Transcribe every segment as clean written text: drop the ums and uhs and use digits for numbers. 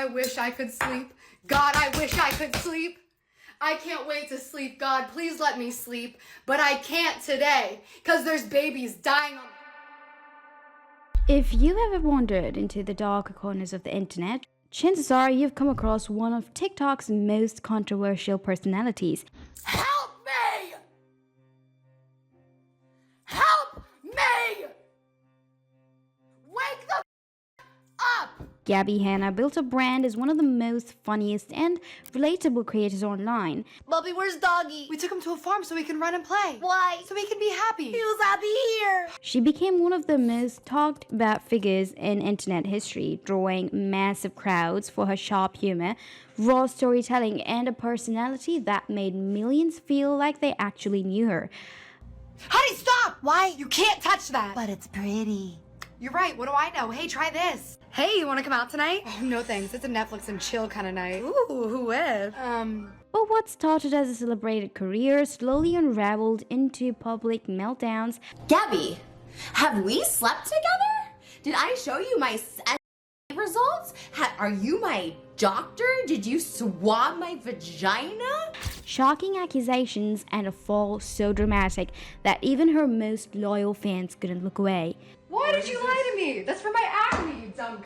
I wish I could sleep. God, I wish I could sleep. I can't wait to sleep. God, please let me sleep. But I can't today, because there's babies dying on... If you've ever wandered into the darker corners of the internet, chances are you've come across one of TikTok's most controversial personalities. Help me! Help me! Wake the up! Gabbie Hanna built a brand as one of the most funniest and relatable creators online. Bubby, where's Doggy? We took him to a farm so he can run and play. Why? So he can be happy. He was happy here. She became one of the most talked about figures in internet history, drawing massive crowds for her sharp humor, raw storytelling, and a personality that made millions feel like they actually knew her. Honey, stop! Why? You can't touch that. But it's pretty. You're right, what do I know? Hey, try this. Hey, you wanna come out tonight? Oh, no thanks, it's a Netflix and chill kind of night. Ooh, who with? But what started as a celebrated career slowly unraveled into public meltdowns. Gabbie, have we slept together? Did I show you my results? Are you my doctor? Did you swab my vagina? Shocking accusations and a fall so dramatic that even her most loyal fans couldn't look away. Why did you lie to me? That's for my acne, you dumb...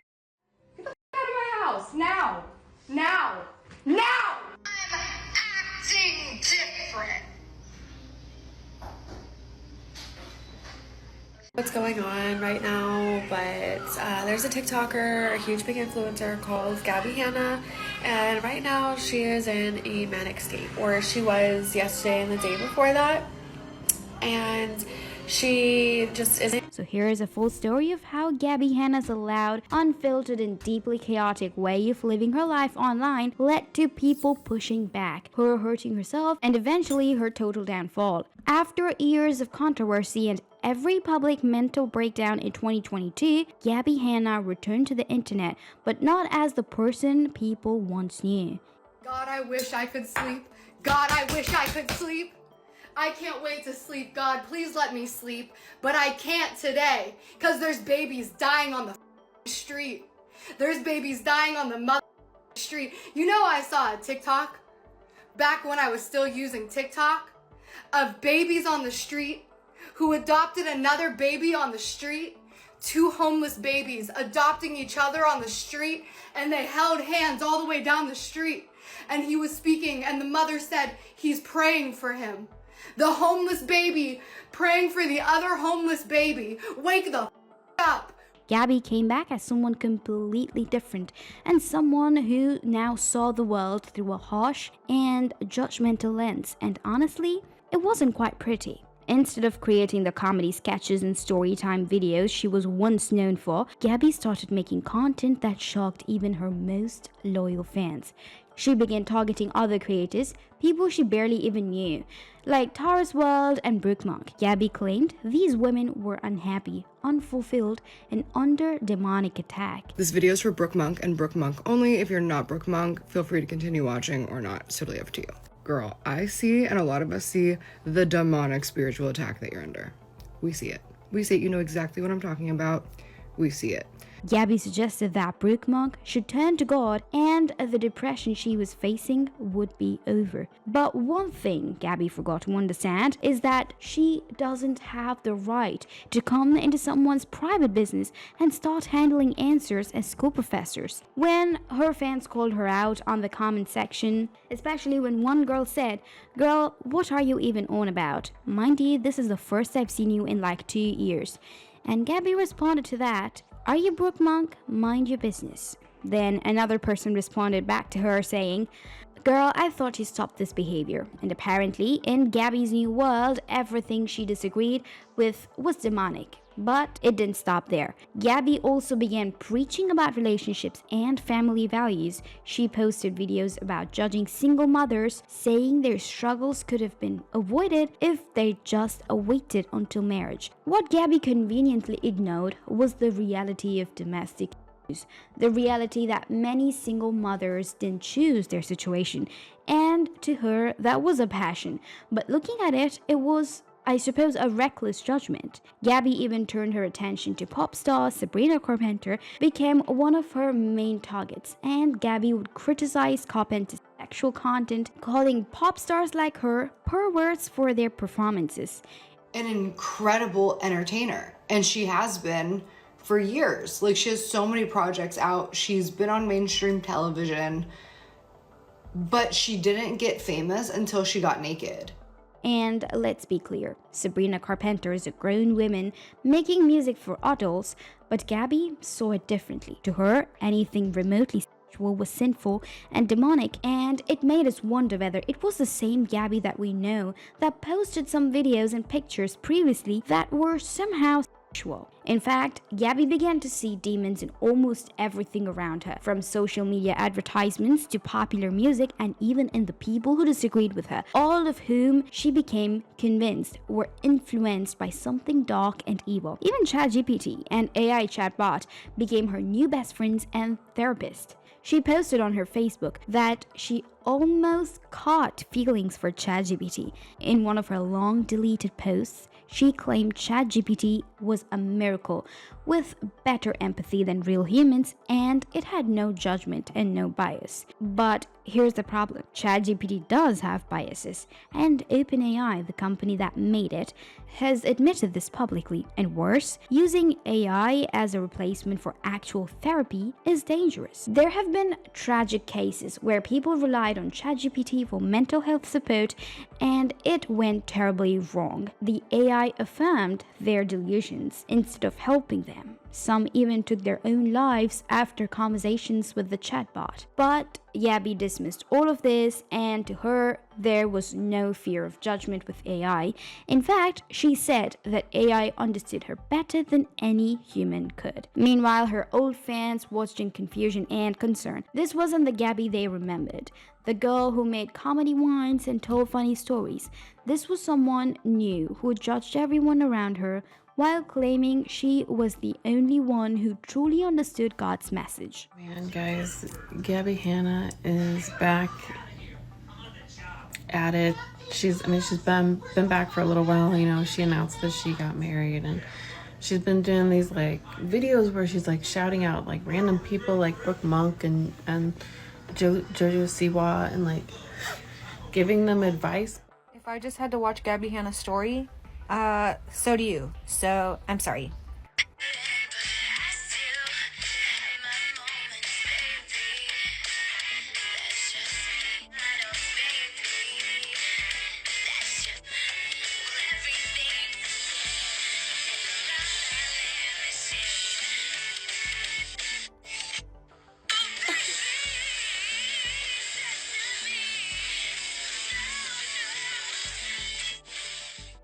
Get the out of my house, now! Now! Now! I'm acting different! What's going on right now, but there's a TikToker, a huge big influencer called Gabbie Hanna, and right now she is in a manic state, or she was yesterday and the day before that, and she just isn't. So here is a full story of how Gabbie Hanna's loud, unfiltered, and deeply chaotic way of living her life online led to people pushing back, her hurting herself, and eventually her total downfall. After years of controversy and every public mental breakdown in 2022, Gabbie Hanna returned to the internet, but not as the person people once knew. God, I wish I could sleep. God, I wish I could sleep. I can't wait to sleep. God, please let me sleep. But I can't today, because there's babies dying on the street. There's babies dying on the street. You know, I saw a TikTok back when I was still using TikTok of babies on the street who adopted another baby on the street. Two homeless babies adopting each other on the street, and they held hands all the way down the street. And he was speaking, and the mother said he's praying for him. The homeless baby praying for the other homeless baby. Wake the up. Gabbie came back as someone completely different and someone who now saw the world through a harsh and judgmental lens, and honestly, it wasn't quite pretty. Instead of creating the comedy sketches and storytime videos she was once known for, Gabbie started making content that shocked even her most loyal fans. She began targeting other creators, people she barely even knew, like Tara's World and Brooke Monk. Gabbie claimed these women were unhappy, unfulfilled, and under demonic attack. This video is for Brooke Monk and Brooke Monk only. If you're not Brooke Monk, feel free to continue watching or not. It's totally up to you. Girl, I see, and a lot of us see, the demonic spiritual attack that you're under. We see it. We see it. You know exactly what I'm talking about. We see it. Gabbie suggested that Brooke Monk should turn to God and the depression she was facing would be over. But one thing Gabbie forgot to understand is that she doesn't have the right to come into someone's private business and start handling answers as school professors. When her fans called her out on the comment section, especially when one girl said, "Girl, what are you even on about? Mind you, this is the first I've seen you in like 2 years." And Gabbie responded to that, "Are you Brooke Monk? Mind your business." Then another person responded back to her saying, "Girl, I thought you stopped this behavior." And apparently, in Gabbie's new world, everything she disagreed with was demonic. But it didn't stop there. Gabbie also began preaching about relationships and family values. She posted videos about judging single mothers, saying their struggles could have been avoided if they just waited until marriage. What Gabbie conveniently ignored was the reality of domestic abuse, the reality that many single mothers didn't choose their situation, and to her that was a passion. But looking at it, it was I suppose, a reckless judgment. Gabbie even turned her attention to pop star Sabrina Carpenter, became one of her main targets, and Gabbie would criticize Carpenter's sexual content, calling pop stars like her perverts for their performances. An incredible entertainer, and she has been for years. Like, she has so many projects out. She's been on mainstream television, but she didn't get famous until she got naked. And let's be clear, Sabrina Carpenter is a grown woman making music for adults, but Gabbie saw it differently. To her, anything remotely sexual was sinful and demonic, and it made us wonder whether it was the same Gabbie that we know that posted some videos and pictures previously that were somehow sexual. In fact, Gabbie began to see demons in almost everything around her, from social media advertisements to popular music, and even in the people who disagreed with her, all of whom she became convinced were influenced by something dark and evil. Even ChatGPT, an AI chatbot, became her new best friends and therapist. She posted on her Facebook that she almost caught feelings for ChatGPT. In one of her long deleted posts, she claimed ChatGPT was a miracle with better empathy than real humans, and it had no judgment and no bias. But here's the problem. ChatGPT does have biases, and OpenAI, the company that made it, has admitted this publicly. And worse, using AI as a replacement for actual therapy is dangerous. There have been tragic cases where people relied on ChatGPT for mental health support, and it went terribly wrong. The AI affirmed their delusions instead of helping them. Some even took their own lives after conversations with the chatbot. But Gabbie dismissed all of this, and to her, there was no fear of judgment with AI. In fact, she said that AI understood her better than any human could. Meanwhile, her old fans watched in confusion and concern. This wasn't the Gabbie they remembered, the girl who made comedy whines and told funny stories. This was someone new who judged everyone around her, while claiming she was the only one who truly understood God's message. Man, guys, Gabbie Hanna is back at it. She's been back for a little while. You know, she announced that she got married, and she's been doing these like videos where she's like shouting out like random people like Brooke Monk and Jojo Siwa, and like giving them advice. If I just had to watch Gabbie Hanna's story, so do you. So, I'm sorry.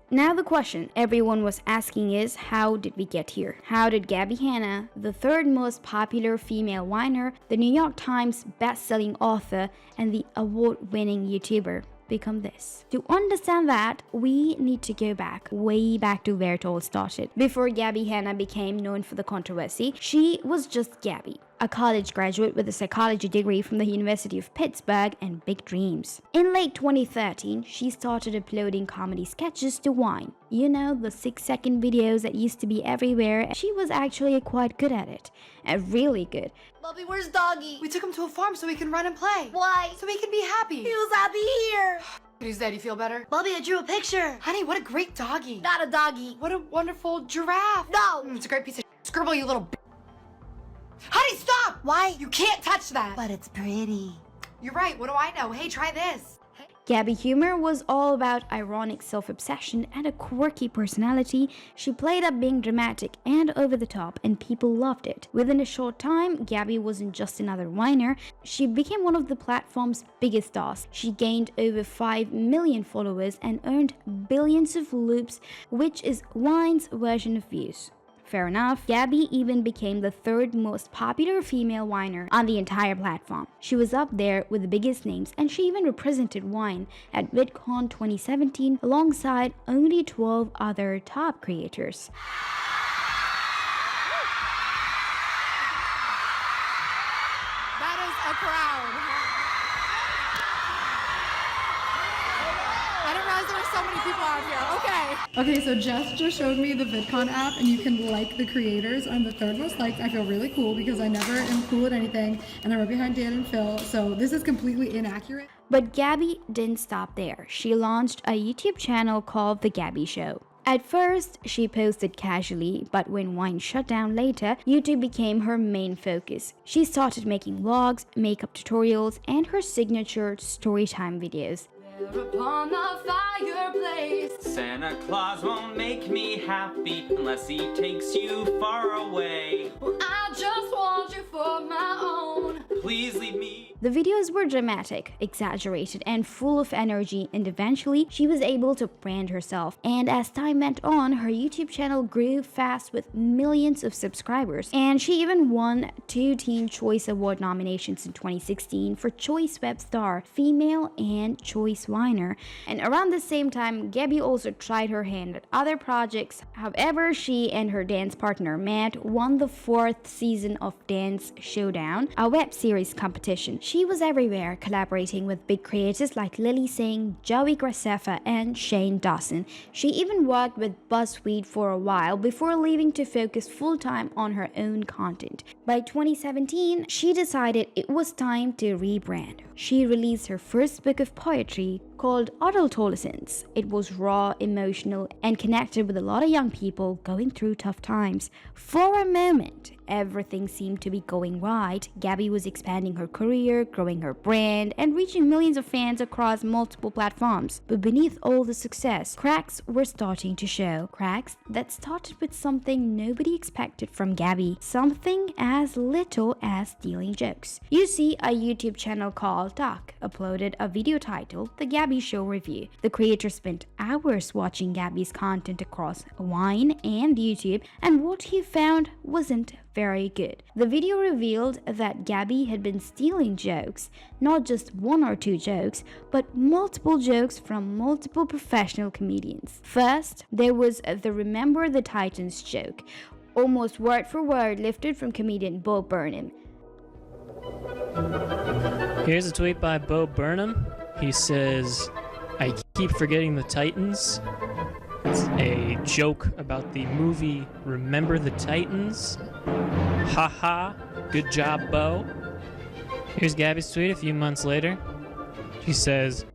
Now the question everyone was asking is, how did we get here? How did Gabbie Hanna, the third most popular female whiner, the New York Times best-selling author, and the award-winning YouTuber, become this? To understand that, we need to go back, way back to where it all started. Before Gabbie Hanna became known for the controversy, she was just Gabbie, a college graduate with a psychology degree from the University of Pittsburgh and big dreams. In late 2013, she started uploading comedy sketches to Vine. You know, the 6-second videos that used to be everywhere. She was actually quite good at it, and really good. Bubby, where's Doggy? We took him to a farm so he can run and play. Why? So he can be happy. He was happy here. He's dead. You feel better? Bubby, I drew a picture. Honey, what a great doggy. Not a doggy. What a wonderful giraffe. No. It's a great piece of scribble, you little Honey, stop! Why? You can't touch that. But it's pretty. You're right. What do I know? Hey, try this. Gabbie humor was all about ironic self-obsession and a quirky personality. She played up being dramatic and over the top, and people loved it. Within a short time, Gabbie wasn't just another whiner. She became one of the platform's biggest stars. She gained over 5 million followers and earned billions of loops, which is Vine's version of views. Fair enough, Gabbie even became the third most popular female whiner on the entire platform. She was up there with the biggest names, and she even represented Vine at VidCon 2017 alongside only 12 other top creators. That is a crowd. I didn't realize because there are so many people out here. Okay. Okay, so Jess just showed me the VidCon app and you can like the creators. I'm the third most liked. I feel really cool because I never am cool at anything and I'm right behind Dan and Phil, so this is completely inaccurate. But Gabbie didn't stop there. She launched a YouTube channel called The Gabbie Show. At first, she posted casually, but when Vine shut down later, YouTube became her main focus. She started making vlogs, makeup tutorials, and her signature storytime videos. Upon the fireplace. Santa Claus won't make me happy unless he takes you far away. Well, I just want you for my own. Please leave me. The videos were dramatic, exaggerated, and full of energy, and eventually she was able to brand herself. And as time went on, her YouTube channel grew fast with millions of subscribers. And she even won 2 Teen Choice Award nominations in 2016 for Choice Web Star, Female, and Choice Viner. And around the same time, Gabbie also tried her hand at other projects. However, she and her dance partner Matt won the 4th season of Dance Showdown, a web series competition. She was everywhere, collaborating with big creators like Lily Singh, Joey Graceffa, and Shane Dawson. She even worked with BuzzFeed for a while before leaving to focus full-time on her own content. By 2017, she decided it was time to rebrand. She released her first book of poetry called Adultolescence. It was raw, emotional, and connected with a lot of young people going through tough times. For a moment, everything seemed to be going right. Gabbie was expanding her career, growing her brand, and reaching millions of fans across multiple platforms. But beneath all the success, cracks were starting to show. Cracks that started with something nobody expected from Gabbie. Something as little as stealing jokes. You see, a YouTube channel called Duck uploaded a video titled The Gabbie Show Review. The creator spent hours watching Gabbie's content across Vine and YouTube, and what he found wasn't very good. The video revealed that Gabbie had been stealing jokes, not just 1 or 2 jokes, but multiple jokes from multiple professional comedians. First, there was the Remember the Titans joke, almost word for word lifted from comedian Bo Burnham. Here's a tweet by Bo Burnham. He says, "I keep forgetting the Titans." It's a joke about the movie Remember the Titans. Haha, good job, Bo. Here's Gabbie's tweet a few months later. She says,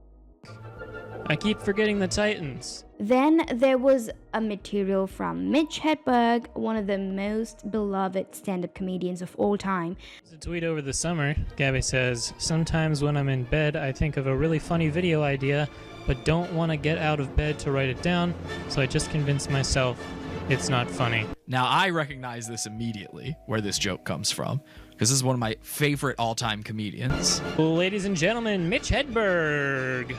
"I keep forgetting the Titans." Then there was a material from Mitch Hedberg, one of the most beloved stand-up comedians of all time. It's a tweet over the summer. Gabbie says, "Sometimes when I'm in bed, I think of a really funny video idea, but don't want to get out of bed to write it down, so I just convince myself it's not funny." Now, I recognize this immediately, where this joke comes from, because this is one of my favorite all-time comedians. Well, ladies and gentlemen, Mitch Hedberg.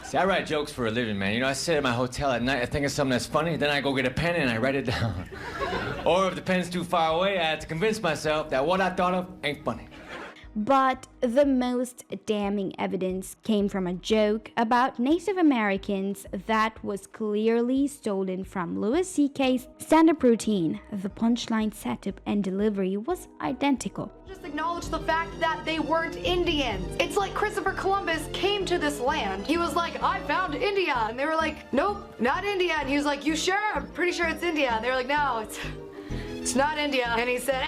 See, I write jokes for a living, man. You know, I sit at my hotel at night, I think of something that's funny, then I go get a pen and I write it down. Or if the pen's too far away, I have to convince myself that what I thought of ain't funny. But the most damning evidence came from a joke about Native Americans that was clearly stolen from Louis C.K.'s stand-up routine. The punchline setup and delivery was identical. Just acknowledge the fact that they weren't Indians. It's like Christopher Columbus came to this land. He was like, "I found India." And they were like, "Nope, not India." And he was like, "You sure? I'm pretty sure it's India." And they were like, "No, it's not India." And he said,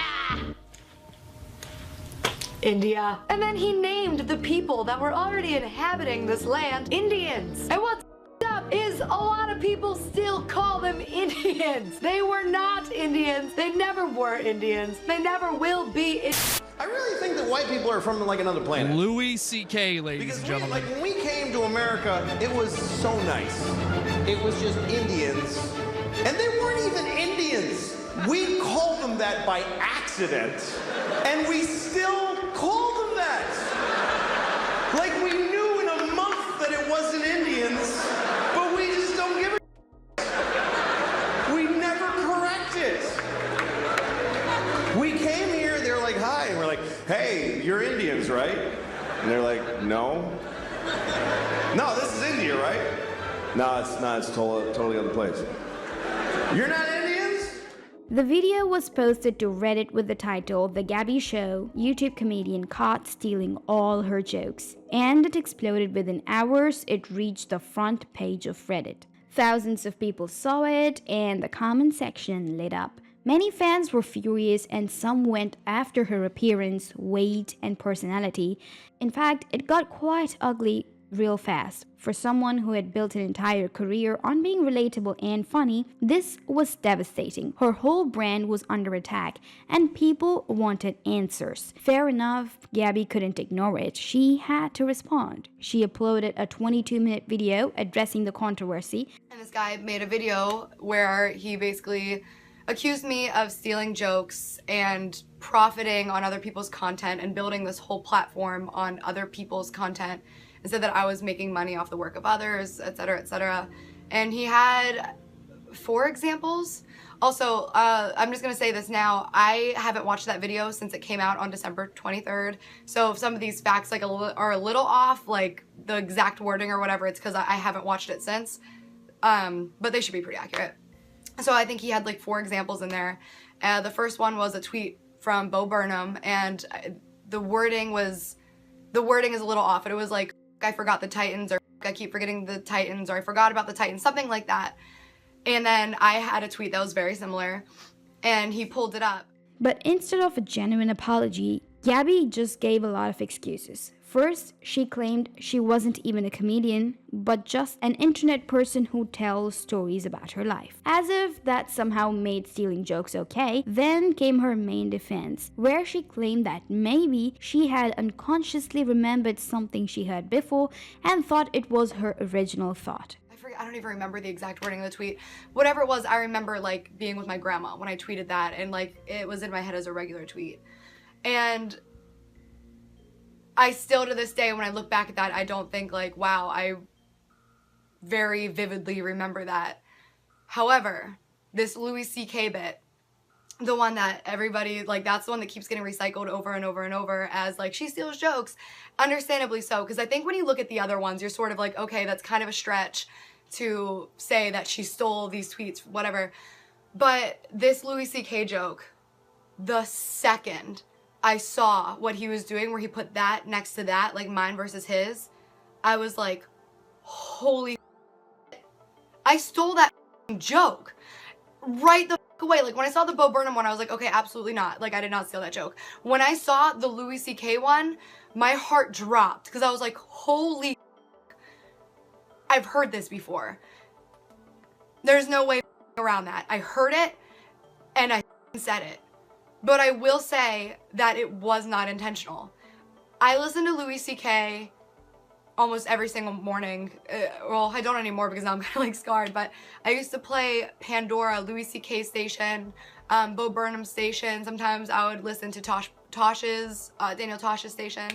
India. And then he named the people that were already inhabiting this land Indians. And what's up is a lot of people still call them Indians. They were not Indians. They never were Indians. They never will be. I really think that white people are from like another planet. Louis C.K., ladies and gentlemen. Like when we came to America, it was so nice. It was just Indians. And they weren't even Indians. We called them that by accident. And we still call them that. Like we knew in a month that it wasn't Indians, but we just don't give a. We never correct it. We came here, they're like, "Hi," and we're like, "Hey, you're Indians, right?" And they're like, "No." "No, this is India, right?" "No, it's not, it's totally other place." "You're not Indians?" The video was posted to Reddit with the title "The Gabbie Show, YouTube comedian caught stealing all her jokes," and it exploded within hours. It reached the front page of Reddit. Thousands of people saw it, and the comment section lit up. Many fans were furious, and some went after her appearance, weight, and personality. In fact, it got quite ugly real fast. For someone who had built an entire career on being relatable and funny, this was devastating. Her whole brand was under attack, and people wanted answers. Fair enough, Gabbie couldn't ignore it. She had to respond. She uploaded a 22-minute video addressing the controversy. And this guy made a video where he basically accused me of stealing jokes and profiting on other people's content and building this whole platform on other people's content, and said that I was making money off the work of others, etc., etc. And he had 4 examples. Also, I'm just gonna say this now, I haven't watched that video since it came out on December 23rd. So if some of these facts like are a little off, like the exact wording or whatever, it's because I haven't watched it since. But they should be pretty accurate. So I think he had like 4 examples in there. The first one was a tweet from Bo Burnham, and the wording is a little off. But it was like, I forgot the Titans, or I keep forgetting the Titans, or I forgot about the Titans, something like that. And then I had a tweet that was very similar, and he pulled it up. But instead of a genuine apology, Gabbie just gave a lot of excuses. First, she claimed she wasn't even a comedian, but just an internet person who tells stories about her life. As if that somehow made stealing jokes okay. Then came her main defense, where she claimed that maybe she had unconsciously remembered something she heard before and thought it was her original thought. I don't even remember the exact wording of the tweet. Whatever it was, I remember like being with my grandma when I tweeted that, and like it was in my head as a regular tweet. And I still to this day, when I look back at that, I don't think like, wow, I very vividly remember that. However, this Louis C.K. bit, the one that everybody, like that's the one that keeps getting recycled over and over and over as like, she steals jokes. Understandably so, because I think when you look at the other ones, you're sort of like, okay, that's kind of a stretch to say that she stole these tweets, whatever. But this Louis C.K. joke, the second I saw what he was doing, where he put that next to that, like mine versus his, I was like, holy shit. I stole that joke right the away. Like when I saw the Bo Burnham one, I was like, okay, absolutely not. Like I did not steal that joke. When I saw the Louis C.K. one, my heart dropped because I was like, holy, I've heard this before. There's no way around that. I heard it and I said it. But I will say that it was not intentional. I listen to Louis C.K. almost every single morning. Well, I don't anymore because now I'm kind of like scarred, but I used to play Pandora, Louis C.K. station, Bo Burnham station. Sometimes I would listen to Daniel Tosh's station.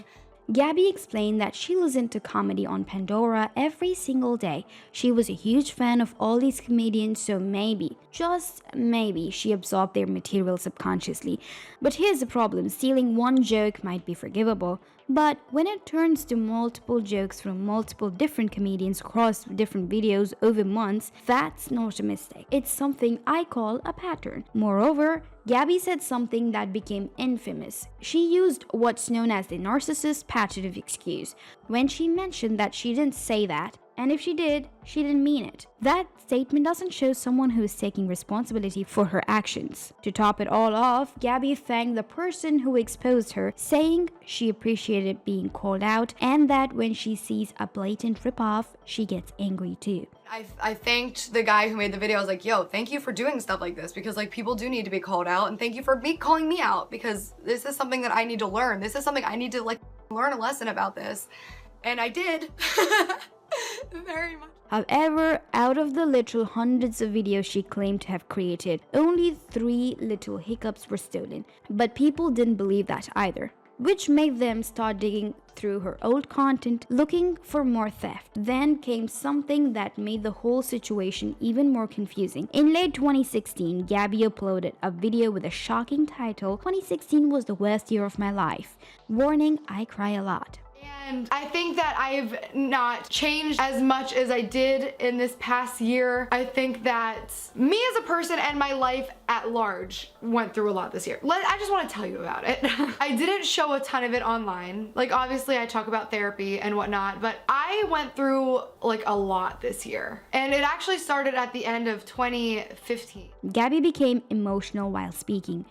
Gabbie explained that she listened to comedy on Pandora every single day. She was a huge fan of all these comedians, so maybe, just maybe, she absorbed their material subconsciously. But here's the problem, stealing one joke might be forgivable, but when it turns to multiple jokes from multiple different comedians across different videos over months, that's not a mistake. It's something I call a pattern. Moreover, Gabbie said something that became infamous. She used what's known as the narcissist pattern of excuse when she mentioned that she didn't say that, and if she did, she didn't mean it. That statement doesn't show someone who is taking responsibility for her actions. To top it all off, Gabbie thanked the person who exposed her, saying she appreciated being called out and that when she sees a blatant ripoff, she gets angry too. I thanked the guy who made the video. I was like, yo, thank you for doing stuff like this, because like people do need to be called out, and thank you for calling me out, because this is something that I need to learn. This is something I need to like learn a lesson about this. And I did. Very much. However, out of the literal hundreds of videos she claimed to have created, only 3 little hiccups were stolen. But people didn't believe that either, which made them start digging through her old content looking for more theft. Then came something that made the whole situation even more confusing. In late 2016, Gabbie uploaded a video with a shocking title, 2016 was the worst year of my life. Warning, I cry a lot. And I think that I've not changed as much as I did in this past year. I think that me as a person and my life at large went through a lot this year. I just want to tell you about it. I didn't show a ton of it online. Like, obviously I talk about therapy and whatnot, but I went through like a lot this year. And it actually started at the end of 2015. Gabbie became emotional while speaking.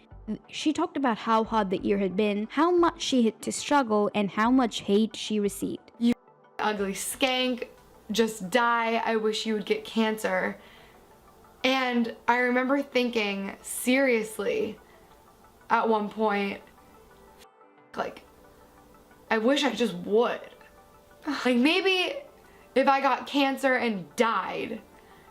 She talked about how hard the year had been, how much she had to struggle, and how much hate she received. You ugly skank, just die, I wish you would get cancer. And I remember thinking, seriously, at one point, like, I wish I just would. Like, maybe if I got cancer and died,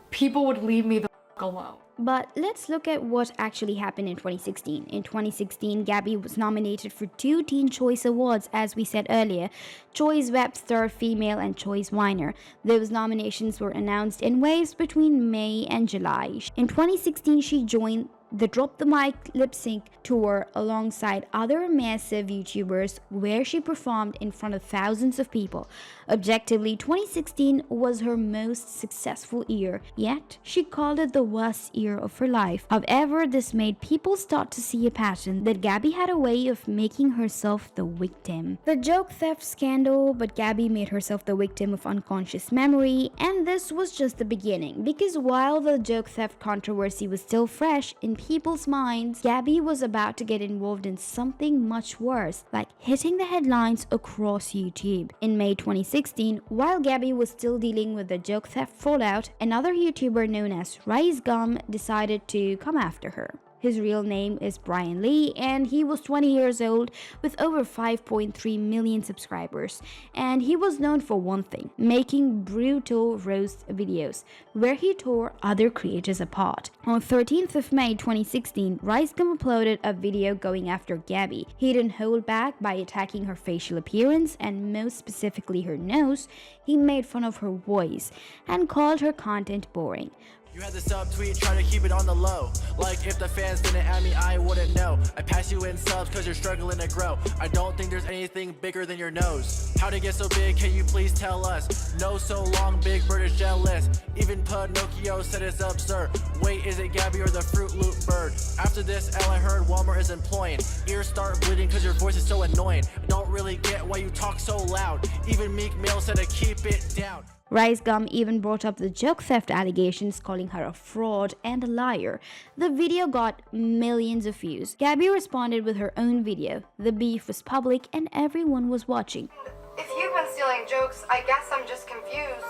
people would leave me the alone. But let's look at what actually happened in 2016. In 2016, Gabbie was nominated for 2 Teen Choice Awards, as we said earlier, Choice Web Star Female and Choice Whiner. Those nominations were announced in waves between May and July. In 2016, she joined the Drop the Mic lip sync tour alongside other massive YouTubers, where she performed in front of thousands of people. Objectively, 2016 was her most successful year, yet she called it the worst year of her life. However, this made people start to see a pattern that Gabbie had a way of making herself the victim. The joke theft scandal, but Gabbie made herself the victim of unconscious memory, and this was just the beginning, because while the joke theft controversy was still fresh in people's minds, Gabbie was about to get involved in something much worse, like hitting the headlines across YouTube. In May 2016, while Gabbie was still dealing with the joke theft fallout, another YouTuber known as Ricegum decided to come after her. His real name is Brian Lee, and he was 20 years old with over 5.3 million subscribers. And he was known for one thing, making brutal roast videos, where he tore other creators apart. On 13th of May 2016, Ricegum uploaded a video going after Gabbie. He didn't hold back by attacking her facial appearance, and most specifically her nose. He made fun of her voice and called her content boring. You had the subtweet, try to keep it on the low. Like if the fans didn't add me, I wouldn't know. I pass you in subs cause you're struggling to grow. I don't think there's anything bigger than your nose. How to get so big, can you please tell us? No, so long, Big Bird is jealous. Even Pinocchio said it's absurd. Wait, is it Gabbie or the Fruit Loop bird? After this, L, I heard Walmart is employing. Ears start bleeding cause your voice is so annoying. I don't really get why you talk so loud. Even Meek Mill said to keep it down. Ricegum even brought up the joke theft allegations, calling her a fraud and a liar. The video got millions of views. Gabbie responded with her own video. The beef was public and everyone was watching. If you've been stealing jokes, I guess I'm just confused.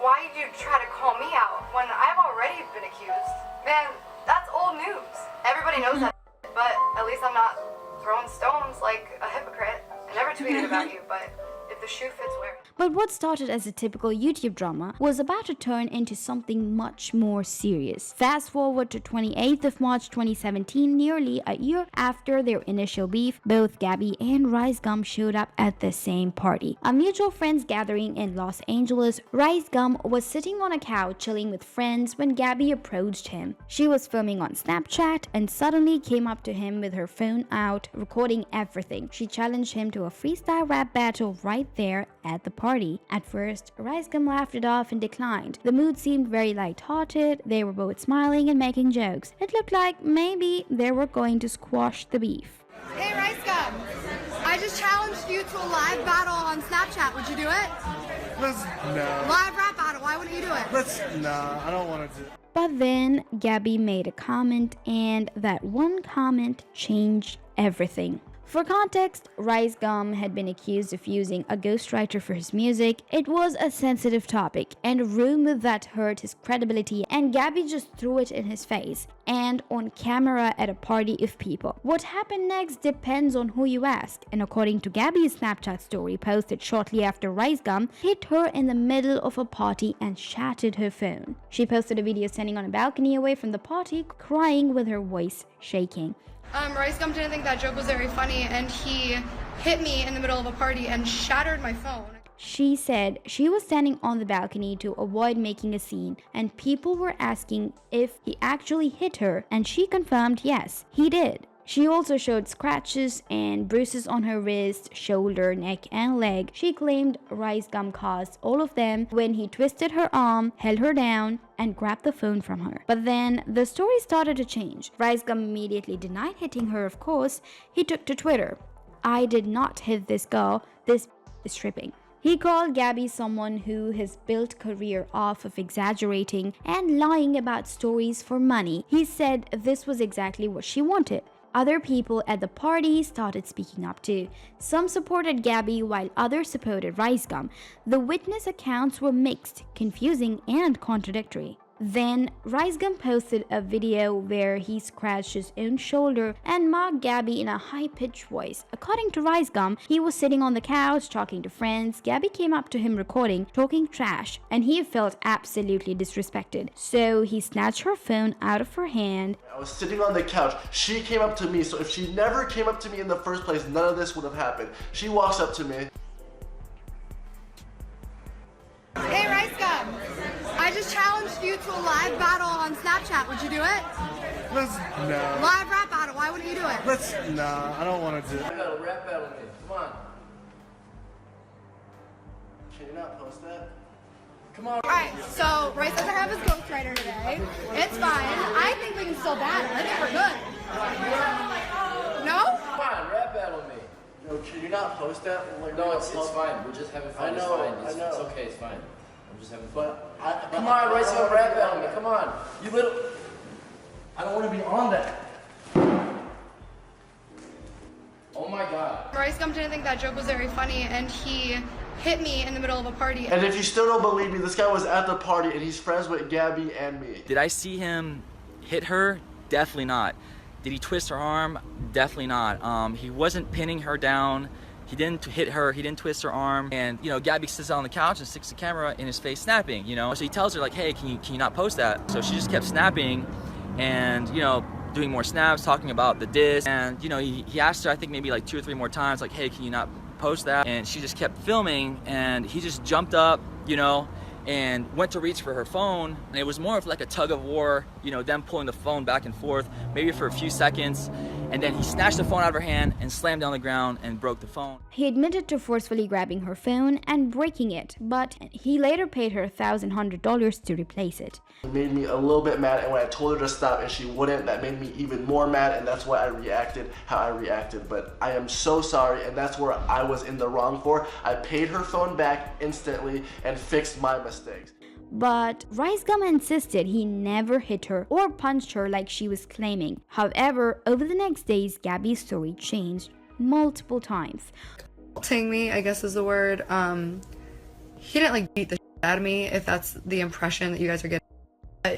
Why did you try to call me out when I've already been accused? Man, that's old news. Everybody knows that, but at least I'm not throwing stones like a hypocrite. I never tweeted about you, but if the shoe fits, wear it. But what started as a typical YouTube drama was about to turn into something much more serious. Fast forward to 28th of March 2017, nearly a year after their initial beef, both Gabbie and Ricegum showed up at the same party. A mutual friends gathering in Los Angeles. Ricegum was sitting on a couch chilling with friends when Gabbie approached him. She was filming on Snapchat and suddenly came up to him with her phone out, recording everything. She challenged him to a freestyle rap battle right there at the party. At first, Ricegum laughed it off and declined. The mood seemed very light-hearted. They were both smiling and making jokes. It looked like maybe they were going to squash the beef. Hey Ricegum, I just challenged you to a live battle on Snapchat. Would you do it? No. Live rap battle, why wouldn't you do it? Nah, I don't want to do it. But then Gabbie made a comment, and that one comment changed everything. For context, Ricegum had been accused of using a ghostwriter for his music. It was a sensitive topic and a rumor that hurt his credibility, and Gabbie just threw it in his face and on camera at a party of people. What happened next depends on who you ask, and according to Gabbie's Snapchat story posted shortly after Ricegum hit her in the middle of a party and shattered her phone. She posted a video standing on a balcony away from the party, crying with her voice shaking. Ricegum didn't think that joke was very funny, and he hit me in the middle of a party and shattered my phone. She said she was standing on the balcony to avoid making a scene, and people were asking if he actually hit her, and she confirmed yes, he did. She also showed scratches and bruises on her wrist, shoulder, neck, and leg. She claimed Ricegum caused all of them when he twisted her arm, held her down, and grabbed the phone from her. But then the story started to change. Ricegum immediately denied hitting her, of course. He took to Twitter. "I did not hit this girl. This is stripping." He called Gabbie someone who has built career off of exaggerating and lying about stories for money. He said this was exactly what she wanted. Other people at the party started speaking up too. Some supported Gabbie while others supported Ricegum. The witness accounts were mixed, confusing, and contradictory. Then Ricegum posted a video where he scratched his own shoulder and mocked Gabbie in a high-pitched voice. According to Ricegum, he was sitting on the couch talking to friends. Gabbie came up to him recording, talking trash, and he felt absolutely disrespected. So he snatched her phone out of her hand. I was sitting on the couch. She came up to me, so if she never came up to me in the first place, none of this would have happened. She walks up to me. Hey, Ricegum, I just challenged you to a live battle on Snapchat. Would you do it? No. Live rap battle. Why wouldn't you do it? Nah, I don't want to do it. You gotta rap battle me. Come on. Can you not post that? Come on. Alright, so Rice doesn't have his ghostwriter today. It's fine. I think we can still battle. I think we're good. No? Come on, rap battle me. No, can you not post that? Like, no, it's fine. We're just having fun. I know, it's fine. I know. It's okay. It's fine. I'm just having fun. Come on, Rice, rap battle me. Come on. You little... I don't want to be on that. Oh my god. Ricegum didn't think that joke was very funny, and he hit me in the middle of a party. And if you still don't believe me, this guy was at the party and he's friends with Gabbie and me. Did I see him hit her? Definitely not. Did he twist her arm? Definitely not. He wasn't pinning her down. He didn't hit her, he didn't twist her arm. And, you know, Gabbie sits on the couch and sticks the camera in his face snapping, you know? So he tells her like, hey, can you not post that? So she just kept snapping and, you know, doing more snaps, talking about the diss. And, you know, he asked her, I think maybe like 2 or 3 more times, like, hey, can you not post that? And she just kept filming and he just jumped up, you know, and went to reach for her phone. And it was more of like a tug of war, you know, them pulling the phone back and forth, maybe for a few seconds. And then he snatched the phone out of her hand and slammed down the ground and broke the phone. He admitted to forcefully grabbing her phone and breaking it, but he later paid her $1,100 to replace it. It made me a little bit mad, and when I told her to stop and she wouldn't, that made me even more mad, and that's why I reacted how I reacted. But I am so sorry, and that's where I was in the wrong for. I paid her phone back instantly and fixed my mistakes. But Ricegum insisted he never hit her or punched her like she was claiming. However, over the next days, Gabbie's story changed multiple times. Assaulting me, I guess is the word. He didn't like beat the shit out of me, if that's the impression that you guys are getting.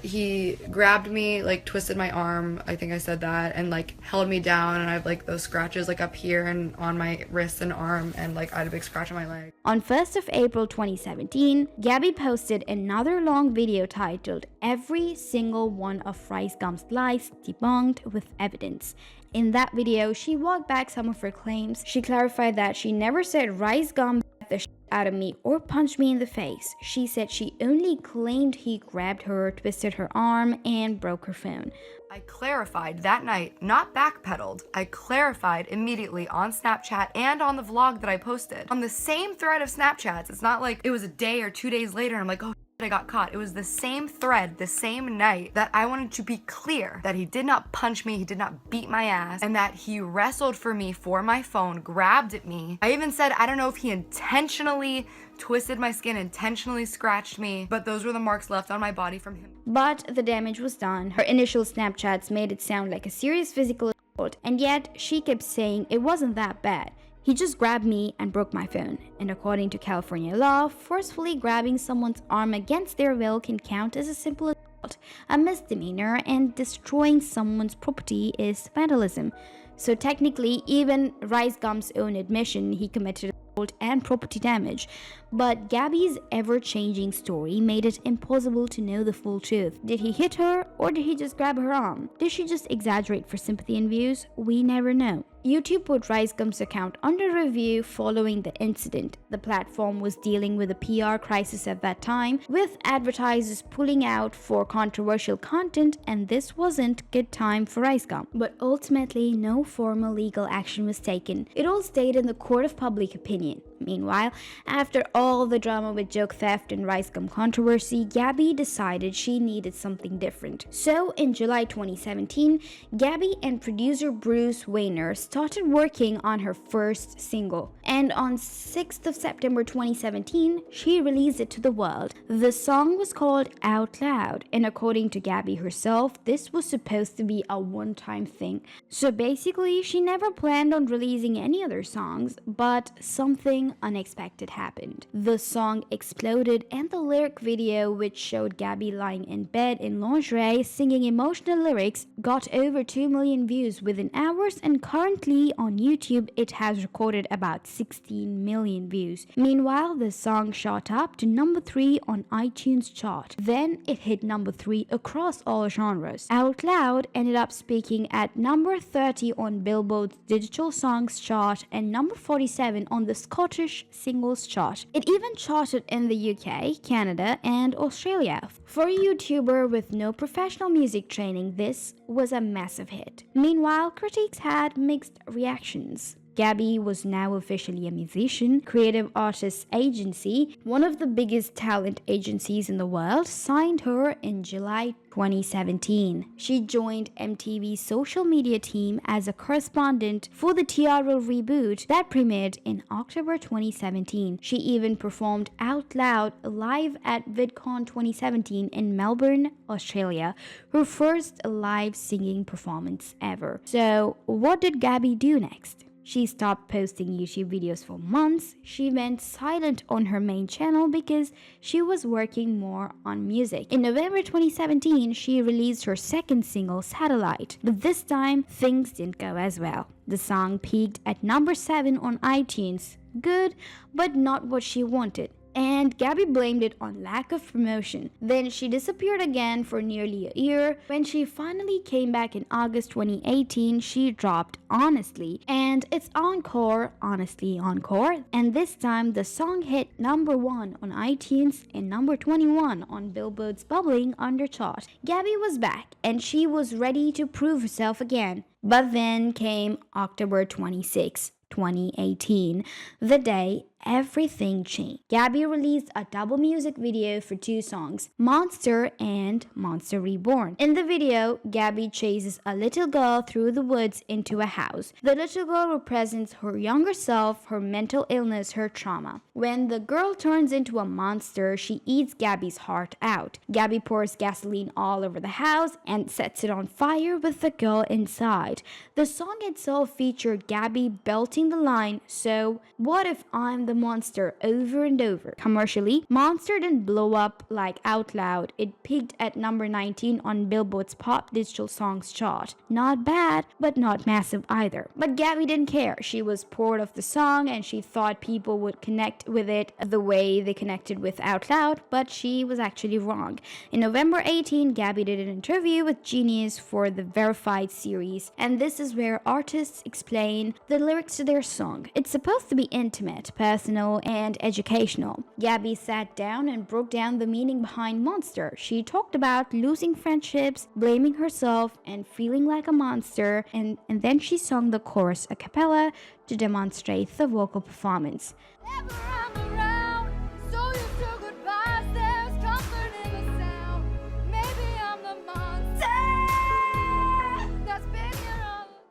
He grabbed me, like twisted my arm, I think I said that, and like held me down, and I have like those scratches like up here and on my wrist and arm, and like I had a big scratch on my leg. On 1st of April 2017, Gabbie posted another long video titled "Every Single One of Ricegum's Lies Debunked with Evidence." In that video, she walked back some of her claims. She clarified that she never said Ricegum beat the shit out of me or punched me in the face. She said she only claimed he grabbed her, twisted her arm, and broke her phone. I clarified that night, not backpedaled. I clarified immediately on Snapchat and on the vlog that I posted. On the same thread of Snapchats. It's not like it was a day or 2 days later and I'm like, oh, I got caught. It was the same thread, the same night, that I wanted to be clear that he did not punch me, he did not beat my ass, and that he wrestled for me for my phone, grabbed at me. I even said, I don't know if he intentionally twisted my skin, intentionally scratched me, but those were the marks left on my body from him. But the damage was done. Her initial Snapchats made it sound like a serious physical assault, and yet she kept saying it wasn't that bad. He just grabbed me and broke my phone. And according to California law, forcefully grabbing someone's arm against their will can count as a simple assault, a misdemeanor, and destroying someone's property is vandalism. So technically, even Ricegum's own admission, he committed assault and property damage. But Gabbie's ever-changing story made it impossible to know the full truth. Did he hit her, or did he just grab her arm? Did she just exaggerate for sympathy and views? We never know. YouTube put Ricegum's account under review following the incident. The platform was dealing with a PR crisis at that time, with advertisers pulling out for controversial content, and this wasn't good time for Ricegum. But ultimately, no formal legal action was taken. It all stayed in the court of public opinion. Meanwhile, after all the drama with joke theft and Ricegum controversy, Gabbie decided she needed something different. So in July 2017, Gabbie and producer Bruce Weiner started working on her first single. And on 6th of September 2017, she released it to the world. The song was called Out Loud, and according to Gabbie herself, this was supposed to be a one-time thing. So basically, she never planned on releasing any other songs, but something unexpected happened. The song exploded, and the lyric video, which showed Gabbie lying in bed in lingerie singing emotional lyrics, got over 2 million views within hours, and currently on YouTube it has recorded about 16 million views. Meanwhile, the song shot up to number 3 on iTunes chart. Then it hit number 3 across all genres. Out Loud ended up speaking at number 30 on Billboard's digital songs chart and number 47 on the Scottish singles chart. It even charted in the UK, Canada, and Australia. For a YouTuber with no professional music training, this was a massive hit. Meanwhile, critics had mixed reactions. Gabbie was now officially a musician. Creative Artists Agency, one of the biggest talent agencies in the world, signed her in July 2017. She joined MTV's social media team as a correspondent for the TRL reboot that premiered in October 2017. She even performed Out Loud live at VidCon 2017 in Melbourne, Australia, her first live singing performance ever. So, what did Gabbie do next? She stopped posting YouTube videos for months. She went silent on her main channel because she was working more on music. In November 2017, she released her second single, Satellite. But this time, things didn't go as well. The song peaked at number 7 on iTunes. Good, but not what she wanted. And Gabbie blamed it on lack of promotion. Then she disappeared again for nearly a year. When she finally came back in August 2018, she dropped Honestly, and it's encore, Honestly Encore, and this time the song hit number 1 on iTunes and number 21 on Billboard's Bubbling Under chart. Gabbie was back, and she was ready to prove herself again. But then came October 26, 2018, the day everything changed. Gabbie released a double music video for 2 songs, Monster and Monster Reborn. In the video, Gabbie chases a little girl through the woods into a house. The little girl represents her younger self, her mental illness, her trauma. When the girl turns into a monster, she eats Gabbie's heart out. Gabbie pours gasoline all over the house and sets it on fire with the girl inside. The song itself featured Gabbie belting the line, "So what if I'm the monster?" over and over. Commercially, Monster didn't blow up like Out Loud. It peaked at number 19 on Billboard's Pop Digital Songs chart. Not bad, but not massive either. But Gabbie didn't care. She was bored of the song and she thought people would connect with it the way they connected with Out Loud, but she was actually wrong. In November 18, Gabbie did an interview with Genius for the Verified series, and this is where artists explain the lyrics to their song. It's supposed to be intimate, personal, and educational. Gabbie sat down and broke down the meaning behind monster. She talked about losing friendships, blaming herself, and feeling like a monster, and then she sung the chorus a cappella to demonstrate the vocal performance.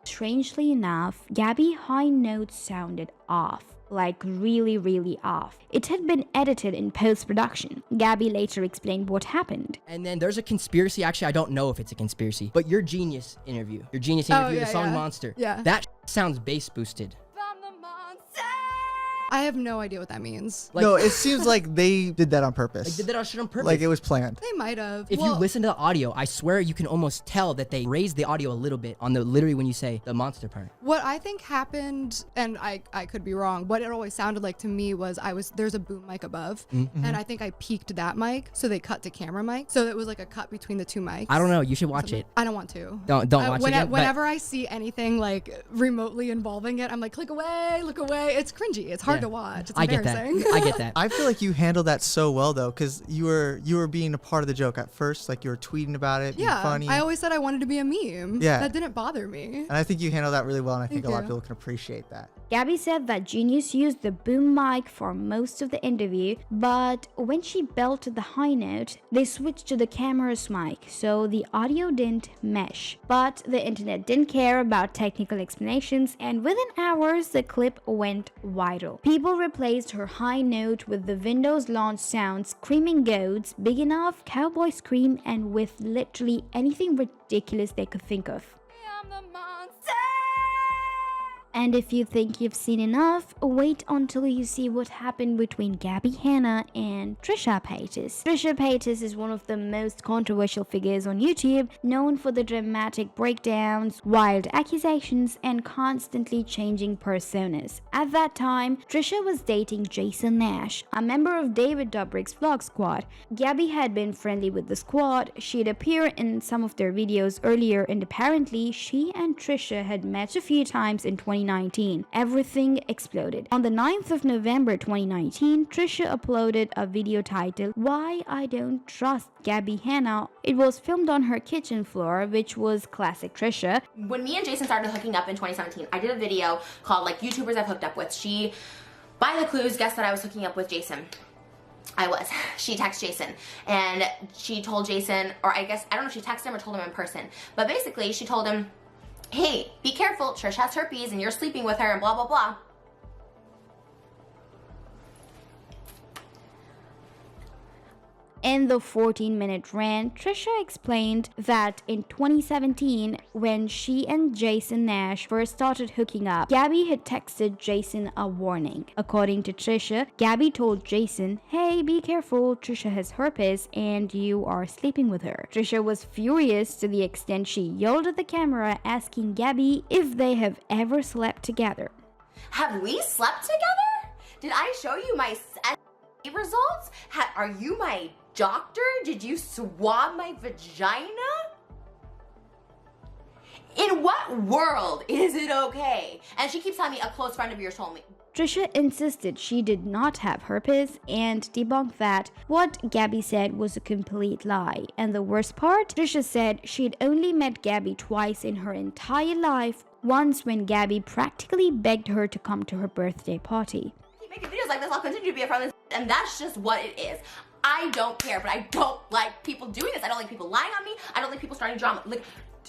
Strangely enough, Gabbie's high notes sounded off. Like really off. It had been edited in post-production. Gabbie later explained what happened. And then there's a conspiracy. Actually, I don't know if it's a conspiracy, but your Genius interview, the song Monster, that sounds bass boosted. I have no idea what that means. No, it seems like they did that on purpose. Like, did that shit on purpose. Like it was planned. They might have. If you listen to the audio, I swear you can almost tell that they raised the audio a little bit on the literally when you say the monster part. What I think happened, and I could be wrong, what it always sounded like to me was there's a boom mic above, and I think I peaked that mic, so they cut to camera mic, so it was like a cut between the two mics. I don't know. You should watch it. I don't want to. Don't watch it again. Whenever I see anything like remotely involving it, I'm like, click away, look away. It's cringy. It's hard to watch. It's embarrassing. I get that. I feel like you handled that so well though, because you were being a part of the joke at first, like you were tweeting about it, being funny. I always said I wanted to be a meme. Yeah. That didn't bother me. And I think you handled that really well, and I think Thank a lot of you. people can appreciate that. Gabbie said that Genius used the boom mic for most of the interview, but when she belted the high note, they switched to the camera's mic, so the audio didn't mesh. But the internet didn't care about technical explanations, and within hours, the clip went viral. People replaced her high note with the Windows launch sound Screaming Goats, Big Enough, Cowboy Scream, and with literally anything ridiculous they could think of. And if you think you've seen enough, wait until you see what happened between Gabbie Hanna and Trisha Paytas. Trisha Paytas is one of the most controversial figures on YouTube, known for the dramatic breakdowns, wild accusations, and constantly changing personas. At that time, Trisha was dating Jason Nash, a member of David Dobrik's vlog squad. Gabbie had been friendly with the squad, she'd appeared in some of their videos earlier, and apparently she and Trisha had met a few times in 2019. Everything exploded. On the 9th of November 2019, Trisha uploaded a video titled Why I Don't Trust Gabbie Hanna. It was filmed on her kitchen floor, which was classic Trisha. When me and Jason started hooking up in 2017, I did a video called like YouTubers I've hooked up with. She, by the clues, guessed that I was hooking up with Jason. I was. She texted Jason and she told Jason, or I guess, I don't know if she texted him or told him in person, but basically she told him, hey, be careful, Trish has herpes and you're sleeping with her and blah, blah, blah. In the 14-minute rant, Trisha explained that in 2017, when she and Jason Nash first started hooking up, Gabbie had texted Jason a warning. According to Trisha, Gabbie told Jason, hey, be careful, Trisha has herpes and you are sleeping with her. Trisha was furious to the extent she yelled at the camera asking Gabbie if they have ever slept together. Have we slept together? Did I show you my results? Are you my doctor? Did you swab my vagina? In what world is it okay? And she keeps telling me a close friend of yours told me. Trisha insisted she did not have herpes and debunked that what Gabbie said was a complete lie. And the worst part, Trisha said she'd only met Gabbie twice in her entire life, once when Gabbie practically begged her to come to her birthday party. Keep making videos like this, I'll continue to be a friend, and that's just what it is. I don't care, but I don't like people doing this. I don't like people lying on me. I don't like people starting drama. Like,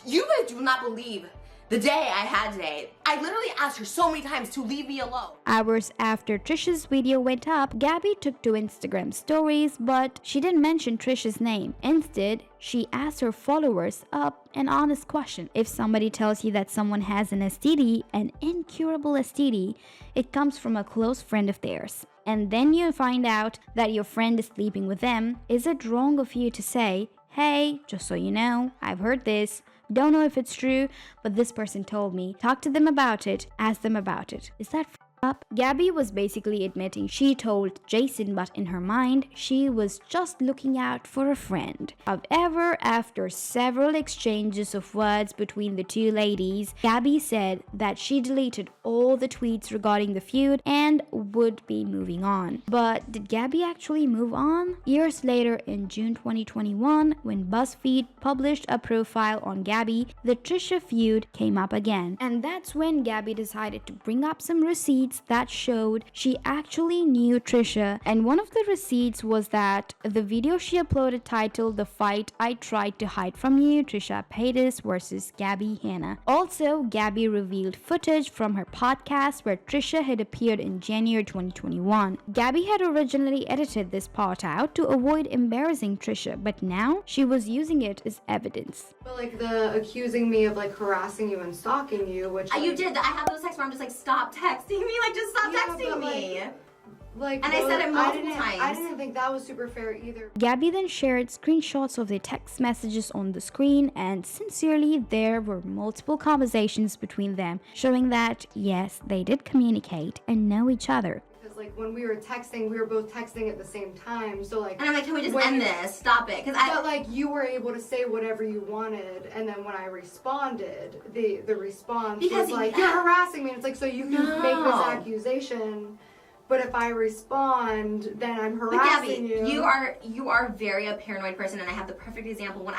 you guys do not believe the day I had today. I literally asked her so many times to leave me alone. Hours after Trisha's video went up, Gabbie took to Instagram stories, but she didn't mention Trisha's name. Instead, she asked her followers an honest question. If somebody tells you that someone has an STD, an incurable STD, it comes from a close friend of theirs, and then you find out that your friend is sleeping with them, is it wrong of you to say, hey, just so you know, I've heard this, don't know if it's true, but this person told me, talk to them about it, ask them about it. Is that up? Gabbie was basically admitting she told Jason, but in her mind, she was just looking out for a friend. However, after several exchanges of words between the two ladies, Gabbie said that she deleted all the tweets regarding the feud and would be moving on. But did Gabbie actually move on? Years later, in June 2021, when BuzzFeed published a profile on Gabbie, the Trisha feud came up again. And that's when Gabbie decided to bring up some receipts that showed she actually knew Trisha, and one of the receipts was that the video she uploaded titled The Fight I Tried to Hide From You, Trisha Paytas versus Gabbie Hanna. Also, Gabbie revealed footage from her podcast where Trisha had appeared in January 2021. Gabbie had originally edited this part out to avoid embarrassing Trisha, but now she was using it as evidence. But like the accusing me of like harassing you and stalking you, which You did that. I have those texts where I'm just like, stop texting me like, just stop texting me. Like, and I said it multiple times. I didn't think that was super fair either. Gabbie then shared screenshots of their text messages on the screen, and sincerely, there were multiple conversations between them, showing that, yes, they did communicate and know each other. Because, like, when we were texting, we were both texting at the same time, so, like... And I'm like, can we just end this? Stop it. But, like, you were able to say whatever you wanted, and then when I responded, the response was like, you're harassing me. And it's like, so you can make this accusation... But if I respond, then I'm harassing you. You are very a paranoid person, and I have the perfect example. When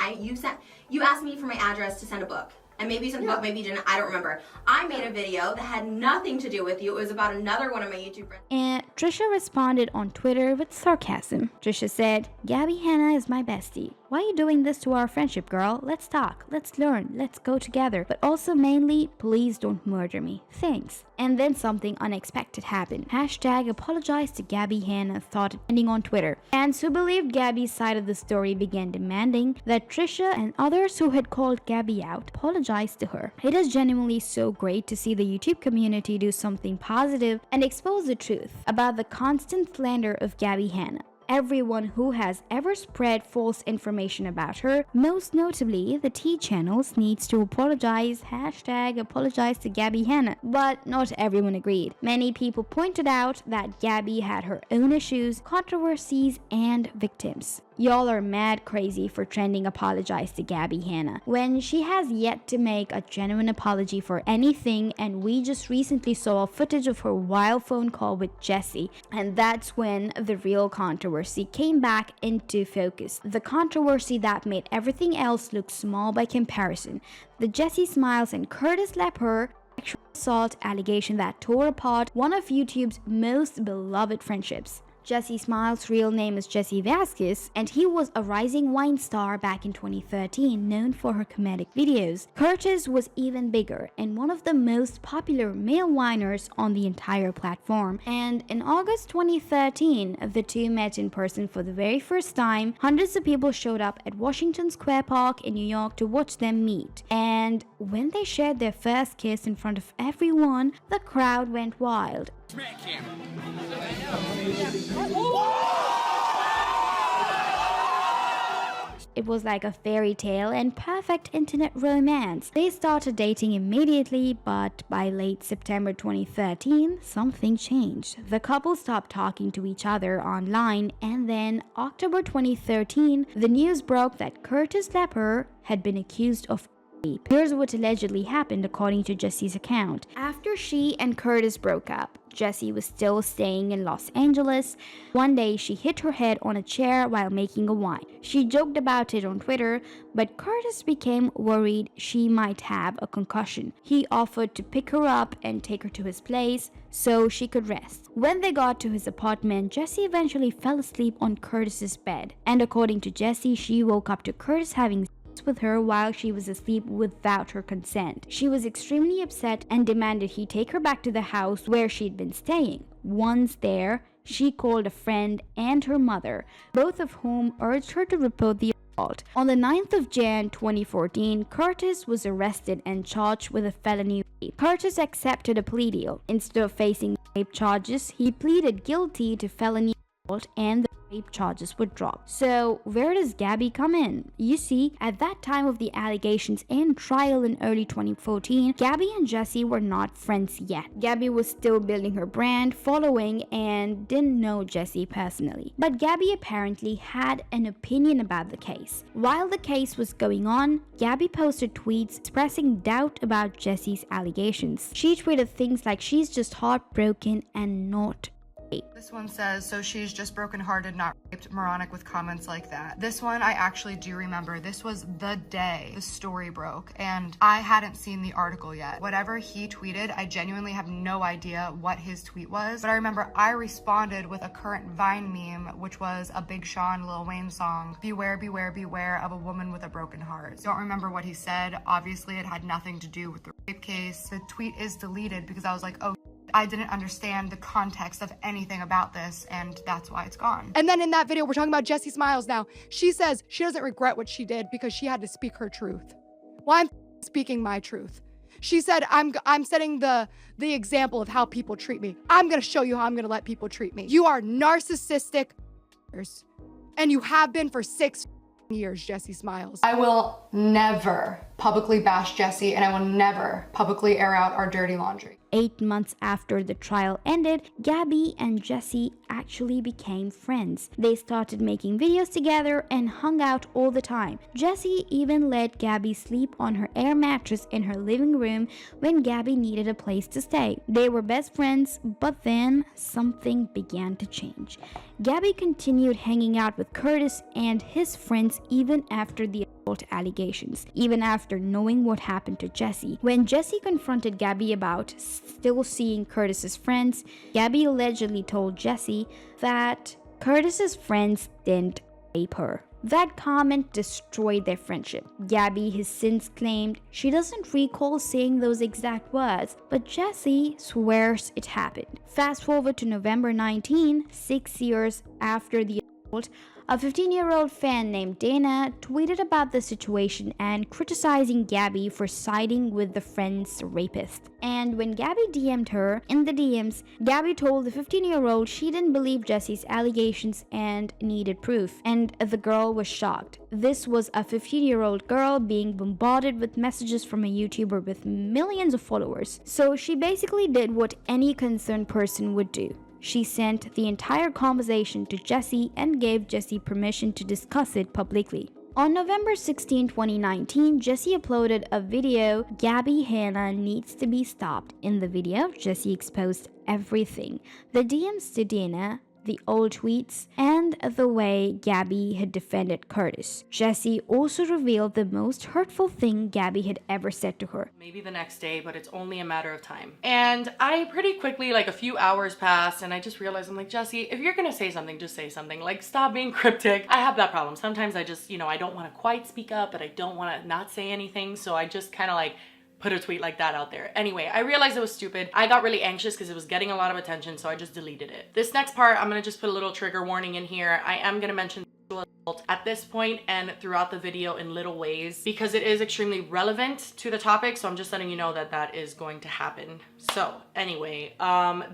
you asked me for my address to send a book, and maybe you sent a book, maybe you didn't. I don't remember. I made a video that had nothing to do with you. It was about another one of my YouTube friends. And Trisha responded on Twitter with sarcasm. Trisha said, "Gabbie Hanna is my bestie. Why are you doing this to our friendship, girl? Let's talk, let's learn, let's go together. But also mainly, please don't murder me. Thanks." And then something unexpected happened. Hashtag apologize to Gabbie Hanna started trending on Twitter. Fans who believed Gabbie's side of the story began demanding that Trisha and others who had called Gabbie out apologize to her. It is genuinely so great to see the YouTube community do something positive and expose the truth about the constant slander of Gabbie Hanna. Everyone who has ever spread false information about her, most notably the T channels, needs to apologize. Hashtag apologize to Gabbie Hanna. But not everyone agreed. Many people pointed out that Gabbie had her own issues, controversies, and victims. Y'all are mad crazy for trending apologize to Gabbie Hanna when she has yet to make a genuine apology for anything, and we just recently saw footage of her wild phone call with Jesse, and that's when the real controversy came back into focus. The controversy that made everything else look small by comparison. The Jesse Smiles and Curtis Lepper sexual assault allegation that tore apart one of YouTube's most beloved friendships. Jesse Smiles' real name is Jesse Vasquez, and he was a rising wine star back in 2013, known for her comedic videos. Curtis was even bigger and one of the most popular male whiners on the entire platform. And in August 2013, the two met in person for the very first time. Hundreds of people showed up at Washington Square Park in New York to watch them meet. And when they shared their first kiss in front of everyone, the crowd went wild. Smack him. It was like a fairy tale and perfect internet romance. They started dating immediately, but by late September 2013, something changed. The couple stopped talking to each other online, and then October 2013, the news broke that Curtis Lepper had been accused of rape. Here's what allegedly happened according to Jesse's account. After she and Curtis broke up, Jessie was still staying in Los Angeles. One day, she hit her head on a chair while making a wine. She joked about it on Twitter, but Curtis became worried she might have a concussion. He offered to pick her up and take her to his place so she could rest. When they got to his apartment, Jessie eventually fell asleep on Curtis's bed. And according to Jessie, she woke up to Curtis having with her while she was asleep without her consent. She was extremely upset and demanded he take her back to the house where she'd been staying. Once there, she called a friend and her mother, both of whom urged her to report the assault. On the 9th of Jan 2014, Curtis was arrested and charged with a felony rape. Curtis accepted a plea deal. Instead of facing rape charges, he pleaded guilty to felony assault, and the rape charges were dropped. So where does Gabbie come in? You see, at that time of the allegations and trial in early 2014, Gabbie and Jesse were not friends yet. Gabbie was still building her brand following and didn't know Jesse personally. But Gabbie apparently had an opinion about the case. While the case was going on, Gabbie posted tweets expressing doubt about Jesse's allegations. She tweeted things like she's just heartbroken and not. This one says, so she's just brokenhearted, not raped. Moronic with comments like that. This one I actually do remember. This was the day the story broke, and I hadn't seen the article yet. Whatever he tweeted, I genuinely have no idea what his tweet was, but I remember I responded with a current Vine meme, which was a Big Sean Lil Wayne song, beware, beware, beware of a woman with a broken heart. Don't remember what he said. Obviously, it had nothing to do with the rape case. The tweet is deleted because I was like, oh, I didn't understand the context of anything about this, and that's why it's gone. And then in that video, we're talking about Jessie Smiles now. She says she doesn't regret what she did because she had to speak her truth. Well, I'm speaking my truth. She said, I'm setting the example of how people treat me. I'm gonna show you how I'm gonna let people treat me. You are narcissistic, and you have been for 6 years, Jessie Smiles. I will never publicly bash Jessie, and I will never publicly air out our dirty laundry. 8 months after the trial ended, Gabbie and Jessie actually became friends. They started making videos together and hung out all the time. Jessie even let Gabbie sleep on her air mattress in her living room when Gabbie needed a place to stay. They were best friends, but then something began to change. Gabbie continued hanging out with Curtis and his friends even after the assault allegations, even after knowing what happened to Jessie. When Jessie confronted Gabbie about still seeing Curtis's friends, Gabbie allegedly told Jessie that Curtis's friends didn't rape her. That comment destroyed their friendship. Gabbie has since claimed she doesn't recall saying those exact words, but Jessie swears it happened. Fast forward to November 19, 6 years after the assault, a 15-year-old fan named Dana tweeted about the situation and criticizing Gabbie for siding with the friend's rapist. And when Gabbie DM'd her in the DMs, Gabbie told the 15-year-old she didn't believe Jessie's allegations and needed proof. And the girl was shocked. This was a 15-year-old girl being bombarded with messages from a YouTuber with millions of followers. So she basically did what any concerned person would do. She sent the entire conversation to Jessie and gave Jessie permission to discuss it publicly. On November 16, 2019, Jessie uploaded a video, Gabbie Hanna Needs to Be Stopped. In the video, Jessie exposed everything. The DMs to Dana, the old tweets, and the way Gabbie had defended Curtis. Jessie also revealed the most hurtful thing Gabbie had ever said to her. Maybe the next day, but it's only a matter of time. And I pretty quickly, like a few hours passed, and I just realized, I'm like, Jessie, if you're gonna say something, just say something. Like, stop being cryptic. I have that problem. Sometimes I just, I don't want to quite speak up, but I don't want to not say anything, so I just kind of like put a tweet like that out there. Anyway, I realized it was stupid. I got really anxious because it was getting a lot of attention, so I just deleted it. This next part, I'm gonna just put a little trigger warning in here. I am gonna mention sexual assault at this point and throughout the video in little ways because it is extremely relevant to the topic, so I'm just letting you know that that is going to happen. So anyway,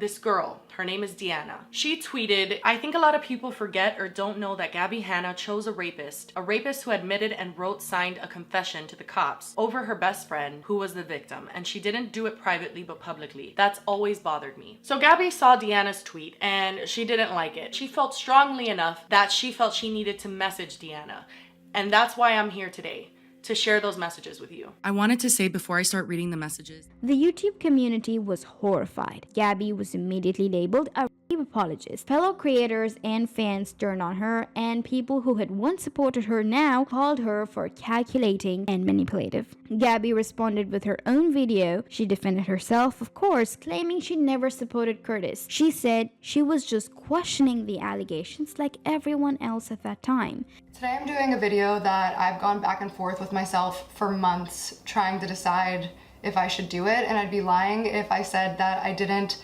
this girl, her name is Deanna. She tweeted, I think a lot of people forget or don't know that Gabbie Hanna chose a rapist who admitted and signed a confession to the cops over her best friend who was the victim, and she didn't do it privately but publicly. That's always bothered me. So Gabbie saw Deanna's tweet and she didn't like it. She felt strongly enough that she felt she needed to message Deanna, and that's why I'm here today, to share those messages with you. I wanted to say before I start reading the messages, the YouTube community was horrified. Gabbie was immediately labeled a rape apologist. Fellow creators and fans turned on her, and people who had once supported her now called her for calculating and manipulative. Gabbie responded with her own video. She defended herself, of course, claiming she never supported Curtis. She said she was just questioning the allegations like everyone else at that time. Today I'm doing a video that I've gone back and forth with myself for months trying to decide if I should do it, and I'd be lying if I said that I didn't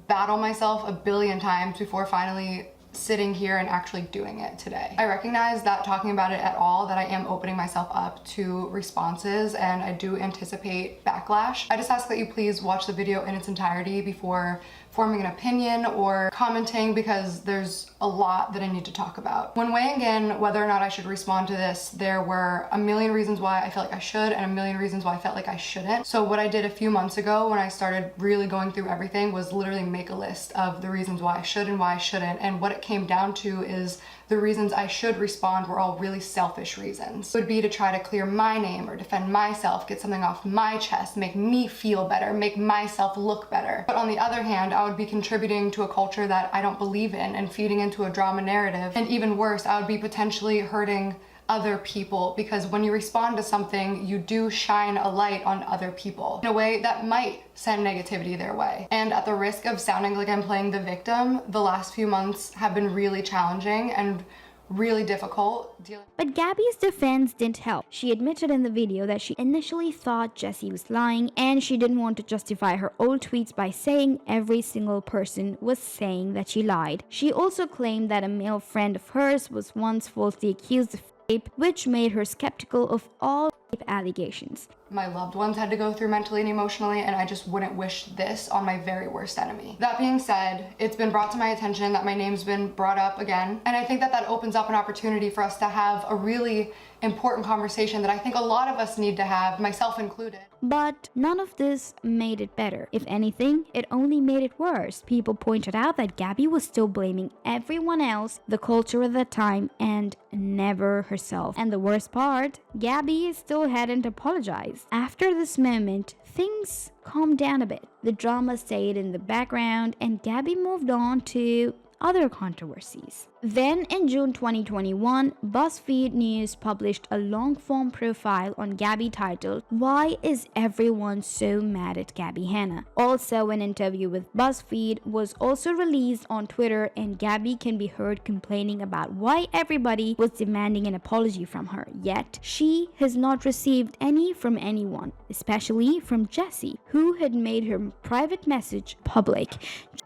battle myself a billion times before finally sitting here and actually doing it today. I recognize that talking about it at all, that I am opening myself up to responses, and I do anticipate backlash. I just ask that you please watch the video in its entirety before forming an opinion or commenting, because there's a lot that I need to talk about. When weighing in whether or not I should respond to this, there were a million reasons why I felt like I should and a million reasons why I felt like I shouldn't. So what I did a few months ago when I started really going through everything was literally make a list of the reasons why I should and why I shouldn't, and what it came down to is the reasons I should respond were all really selfish reasons. It would be to try to clear my name or defend myself, get something off my chest, make me feel better, make myself look better. But on the other hand, I would be contributing to a culture that I don't believe in and feeding into a drama narrative. And even worse, I would be potentially hurting other people, because when you respond to something, you do shine a light on other people in a way that might send negativity their way. And at the risk of sounding like I'm playing the victim, the last few months have been really challenging and really difficult. But Gabbie's defense didn't help. She admitted in the video that she initially thought Jessie was lying, and she didn't want to justify her old tweets by saying every single person was saying that she lied. She also claimed that a male friend of hers was once falsely accused of rape, which made her skeptical of all allegations. My loved ones had to go through mentally and emotionally, and I just wouldn't wish this on my very worst enemy. That being said, it's been brought to my attention that my name's been brought up again, and I think that that opens up an opportunity for us to have a really important conversation that I think a lot of us need to have, myself included. But none of this made it better. If anything, it only made it worse. People pointed out that Gabbie was still blaming everyone else, the culture at that time, and never herself. And the worst part, Gabbie still hadn't apologized. After this moment, things calmed down a bit. The drama stayed in the background, and Gabbie moved on to other controversies. Then in June 2021, BuzzFeed News published a long-form profile on Gabbie titled, "Why is everyone so mad at Gabbie Hanna?" Also, an interview with BuzzFeed was also released on Twitter, and Gabbie can be heard complaining about why everybody was demanding an apology from her, yet she has not received any from anyone, especially from Jessie, who had made her private message public.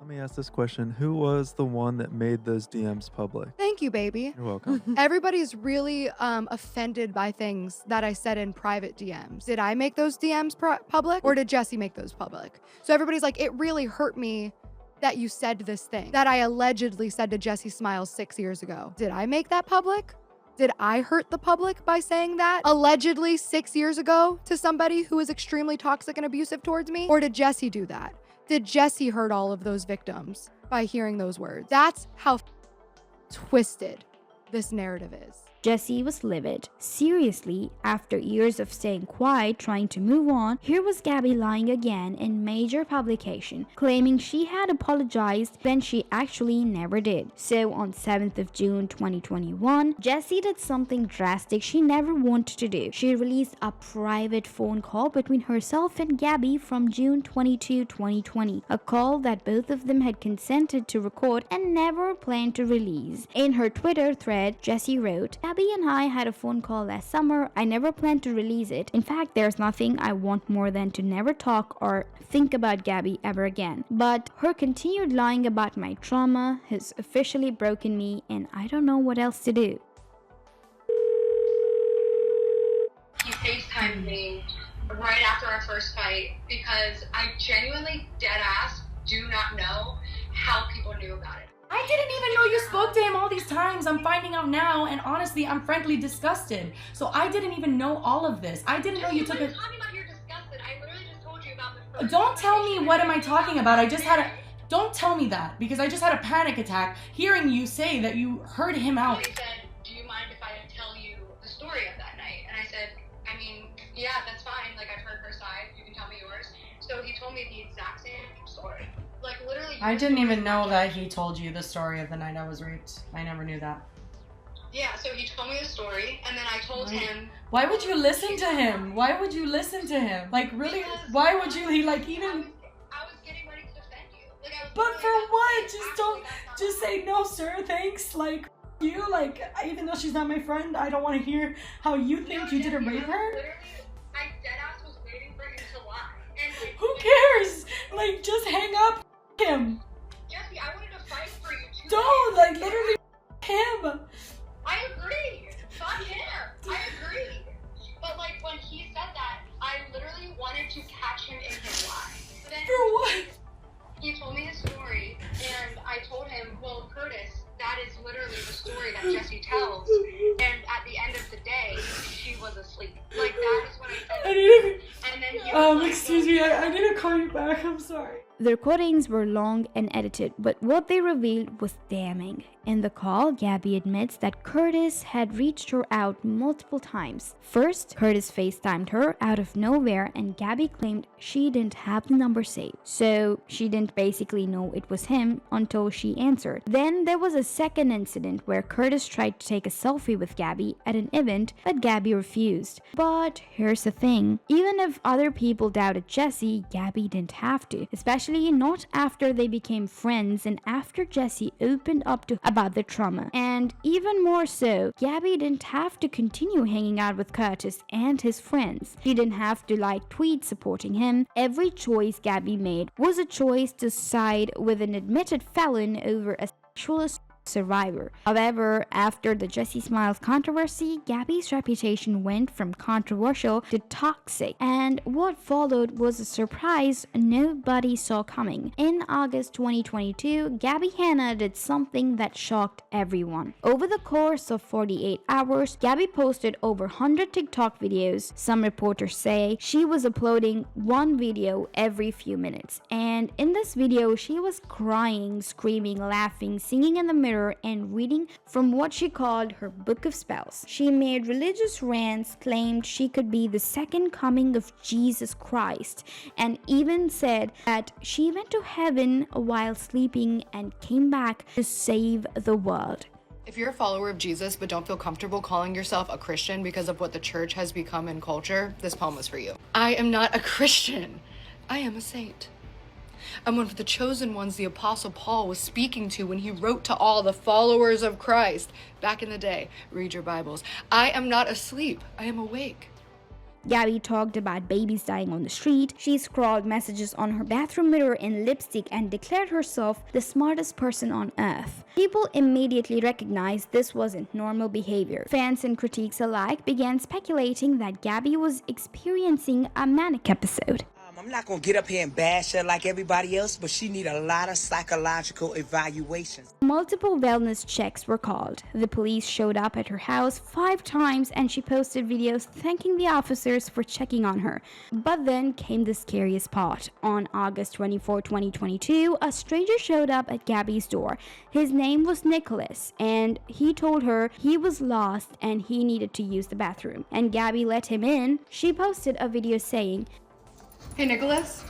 Let me ask this question. Who was the one that made those DMs public? Thank you, baby. You're welcome. Everybody's really offended by things that I said in private DMs. Did I make those DMs public, or did Jessie make those public? So everybody's like, it really hurt me that you said this thing that I allegedly said to Jessie Smiles 6 years ago. Did I make that public? Did I hurt the public by saying that allegedly 6 years ago to somebody who is extremely toxic and abusive towards me? Or did Jessie do that? Did Jessie hurt all of those victims by hearing those words? That's how twisted this narrative is. Jessie was livid. Seriously, after years of staying quiet, trying to move on, here was Gabbie lying again in major publication, claiming she had apologized when she actually never did. So on 7th of June 2021, Jessie did something drastic she never wanted to do. She released a private phone call between herself and Gabbie from June 22, 2020, a call that both of them had consented to record and never planned to release. In her Twitter thread, Jessie wrote, "Gabbie and I had a phone call last summer. I never planned to release it. In fact, there's nothing I want more than to never talk or think about Gabbie ever again. But her continued lying about my trauma has officially broken me, and I don't know what else to do." He FaceTimed me right after our first fight because I genuinely, dead ass, do not know how people knew about it. I didn't even know you spoke to him all these times. I'm finding out now, and honestly, I'm frankly disgusted. So I didn't even know all of this. I didn't know you took a... Don't tell me what am I talking about. I just had a... Don't tell me that, because I just had a panic attack hearing you say that you heard him out. He said, "Do you mind if I tell you the story of that night?" And I said, I mean, yeah, that's fine. Like, I've heard her side. You can tell me yours. So he told me the exact same story. Like, literally. I didn't even know that he told you the story of the night I was raped. I never knew that. Yeah, so he told me the story, and then I told him... Why would you listen to him? Why would you listen to him? Like, really? Why would you, like, even... I was getting ready to defend you. Like, I was But for what? Just don't... Just say, "No, sir, thanks." Like, you, like, even though she's not my friend, I don't want to hear how you think you didn't rape her. Literally, I deadass was waiting for him to lie. And, like, Who cares? Like, just hang up him. Jesse, I wanted to fight for you too. Don't, like, literally him. I agree. Fuck him. I agree. But, like, when he said that, I literally wanted to catch him in his lie. But then For what? He told me his story, and I told him, well, Curtis, that is literally the story that Jessie tells. And at the end of the day, she was asleep. Like, that is what I said. And then he was like, Excuse me, I need to call you back. I'm sorry. The recordings were long and edited, but what they revealed was damning. In the call, Gabbie admits that Curtis had reached her out multiple times. First, Curtis FaceTimed her out of nowhere, and Gabbie claimed she didn't have the number saved, so she didn't basically know it was him until she answered. Then there was a second incident where Curtis tried to take a selfie with Gabbie at an event, but Gabbie refused. But here's the thing, even if other people doubted Jessie, Gabbie didn't have to, especially not after they became friends and after Jessie opened up to about the trauma. And even more so, Gabbie didn't have to continue hanging out with Curtis and his friends. She didn't have to like tweets supporting him. Every choice Gabbie made was a choice to side with an admitted felon over a sexual assault survivor. However, after the Jessie Smiles controversy, Gabbie's reputation went from controversial to toxic, and what followed was a surprise nobody saw coming. In August 2022, Gabbie Hanna did something that shocked everyone. Over the course of 48 hours, Gabbie posted over 100 TikTok videos. Some reporters say she was uploading one video every few minutes, and in this video she was crying, screaming, laughing, singing in the mirror, and reading from what she called her book of spells. She made religious rants, claimed she could be the second coming of Jesus Christ, and even said that she went to heaven while sleeping and came back to save the world. If you're a follower of Jesus but don't feel comfortable calling yourself a Christian because of what the church has become in culture, this poem is for you. I am not a Christian. I am a saint. I'm one of the chosen ones the Apostle Paul was speaking to when he wrote to all the followers of Christ back in the day. Read your Bibles. I am not asleep. I am awake. Gabbie talked about babies dying on the street. She scrawled messages on her bathroom mirror in lipstick and declared herself the smartest person on earth. People immediately recognized this wasn't normal behavior. Fans and critics alike began speculating that Gabbie was experiencing a manic episode. I'm not gonna get up here and bash her like everybody else, but she need a lot of psychological evaluations. Multiple wellness checks were called. The police showed up at her house 5 times and she posted videos thanking the officers for checking on her. But then came the scariest part. On August 24, 2022, a stranger showed up at Gabbie's door. His name was Nicholas, and he told her he was lost and he needed to use the bathroom. And Gabbie let him in. She posted a video saying, Hey, Nicholas,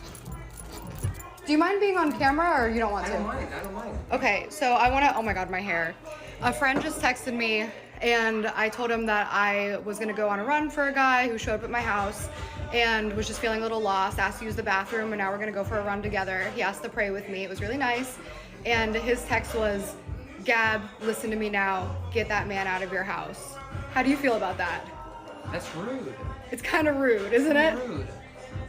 do you mind being on camera or you don't want to? I don't mind. Okay, so I want to, oh my God, my hair. A friend just texted me and I told him that I was going to go on a run for a guy who showed up at my house and was just feeling a little lost, asked to use the bathroom, and now we're going to go for a run together. He asked to pray with me. It was really nice. And his text was, Gab, listen to me now. Get that man out of your house. How do you feel about that? That's rude. It's kind of rude, isn't it? Rude.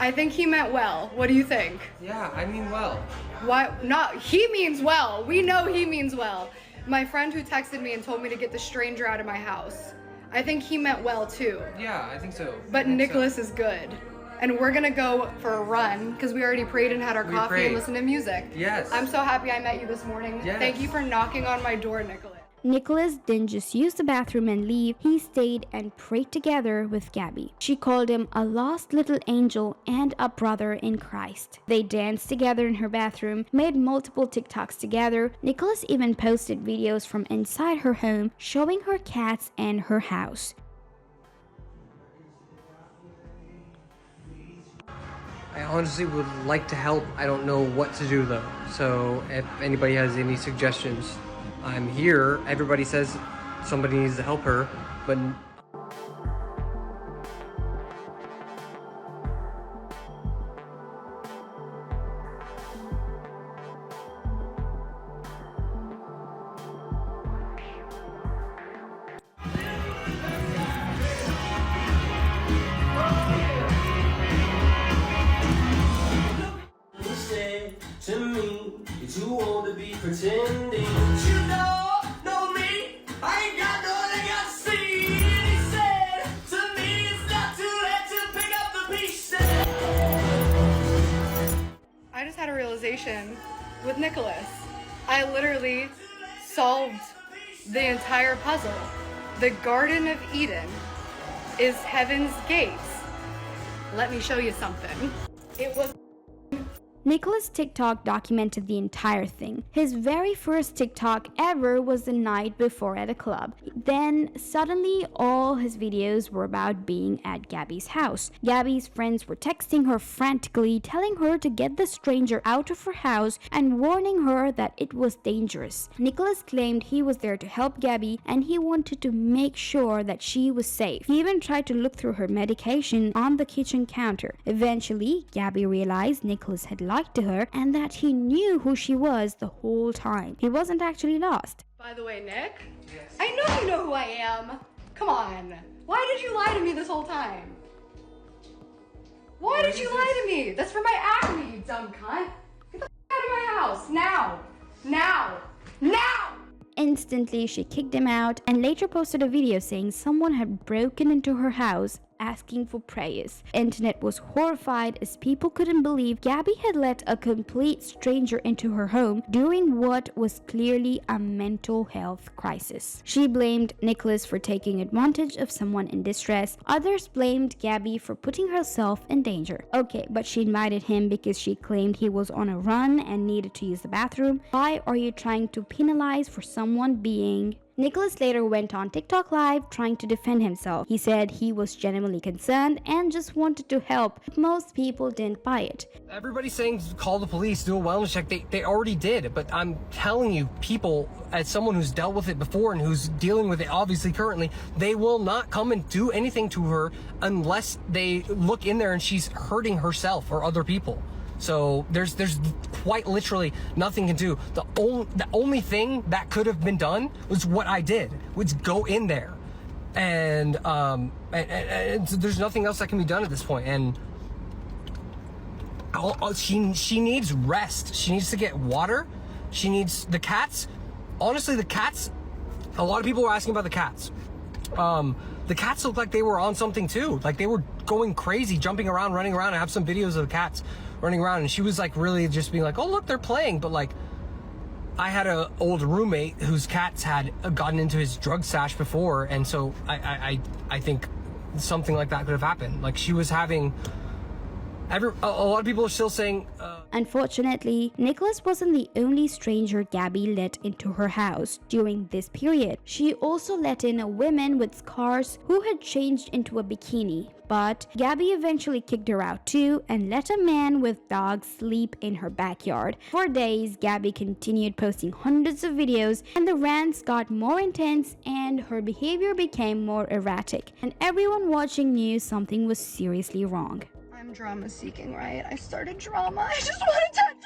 I think he meant well. What do you think? Yeah, I mean well. What? Not, he means well. We know he means well. My friend who texted me and told me to get the stranger out of my house. I think he meant well too. Yeah, I think so. But Nicholas is good. And we're gonna go for a run because we already prayed and had our coffee and listened to music. Yes. I'm so happy I met you this morning. Yes. Thank you for knocking on my door, Nicholas. Nicholas didn't just use the bathroom and leave, he stayed and prayed together with Gabbie. She called him a lost little angel and a brother in Christ. They danced together in her bathroom, made multiple TikToks together. Nicholas even posted videos from inside her home showing her cats and her house. I honestly would like to help. I don't know what to do though. So if anybody has any suggestions, I'm here. Everybody says somebody needs to help her, but to me that you want to be pretending. You know me, I ain't got nothing else to see. He said to me it's not too late to pick up the pieces. I just had a realization with Nicholas. I literally solved the entire puzzle. The Garden of Eden is heaven's gates. Let me show you something. It was Nicholas' TikTok documented the entire thing. His very first TikTok ever was the night before at a club. Then, suddenly, all his videos were about being at Gabbie's house. Gabbie's friends were texting her frantically, telling her to get the stranger out of her house and warning her that it was dangerous. Nicholas claimed he was there to help Gabbie and he wanted to make sure that she was safe. He even tried to look through her medication on the kitchen counter. Eventually, Gabbie realized Nicholas had lied to her and that he knew who she was the whole time. He wasn't actually lost. By the way, Nick, yes. I know you know who I am. Come on. Why did you lie to me this whole time? Why did you lie to me? That's for my acne, you dumb cunt. Get the f*** out of my house. Now. Now. Now! Instantly, she kicked him out and later posted a video saying someone had broken into her house asking for prayers. Internet was horrified as people couldn't believe Gabbie had let a complete stranger into her home during what was clearly a mental health crisis. She blamed Nicholas for taking advantage of someone in distress. Others blamed Gabbie for putting herself in danger. Okay, but she invited him because she claimed he was on a run and needed to use the bathroom. Why are you trying to penalize for someone being... Nicholas later went on TikTok Live trying to defend himself. He said he was genuinely concerned and just wanted to help, but most people didn't buy it. Everybody's saying call the police, do a wellness check. They already did, but I'm telling you, people, as someone who's dealt with it before and who's dealing with it obviously currently, they will not come and do anything to her unless they look in there and she's hurting herself or other people. So there's quite literally nothing to do. The only thing that could have been done was what I did, was go in there, and there's nothing else that can be done at this point. And she needs rest. She needs to get water. She needs the cats. Honestly, the cats. A lot of people were asking about the cats. The cats looked like they were on something too. Like they were going crazy, jumping around, running around. I have some videos of the cats running around, and she was like really just being like, oh look, they're playing. But like, I had an old roommate whose cats had gotten into his drug stash before, and so I think something like that could have happened. Like she was having a lot of people are still saying Unfortunately, Nicholas wasn't the only stranger Gabbie let into her house during this period. She also let in a woman with scars who had changed into a bikini, but Gabbie eventually kicked her out too and let a man with dogs sleep in her backyard. For days, Gabbie continued posting hundreds of videos, and the rants got more intense and her behavior became more erratic, and everyone watching knew something was seriously wrong. I'm drama seeking, right? I started drama. I just want attention.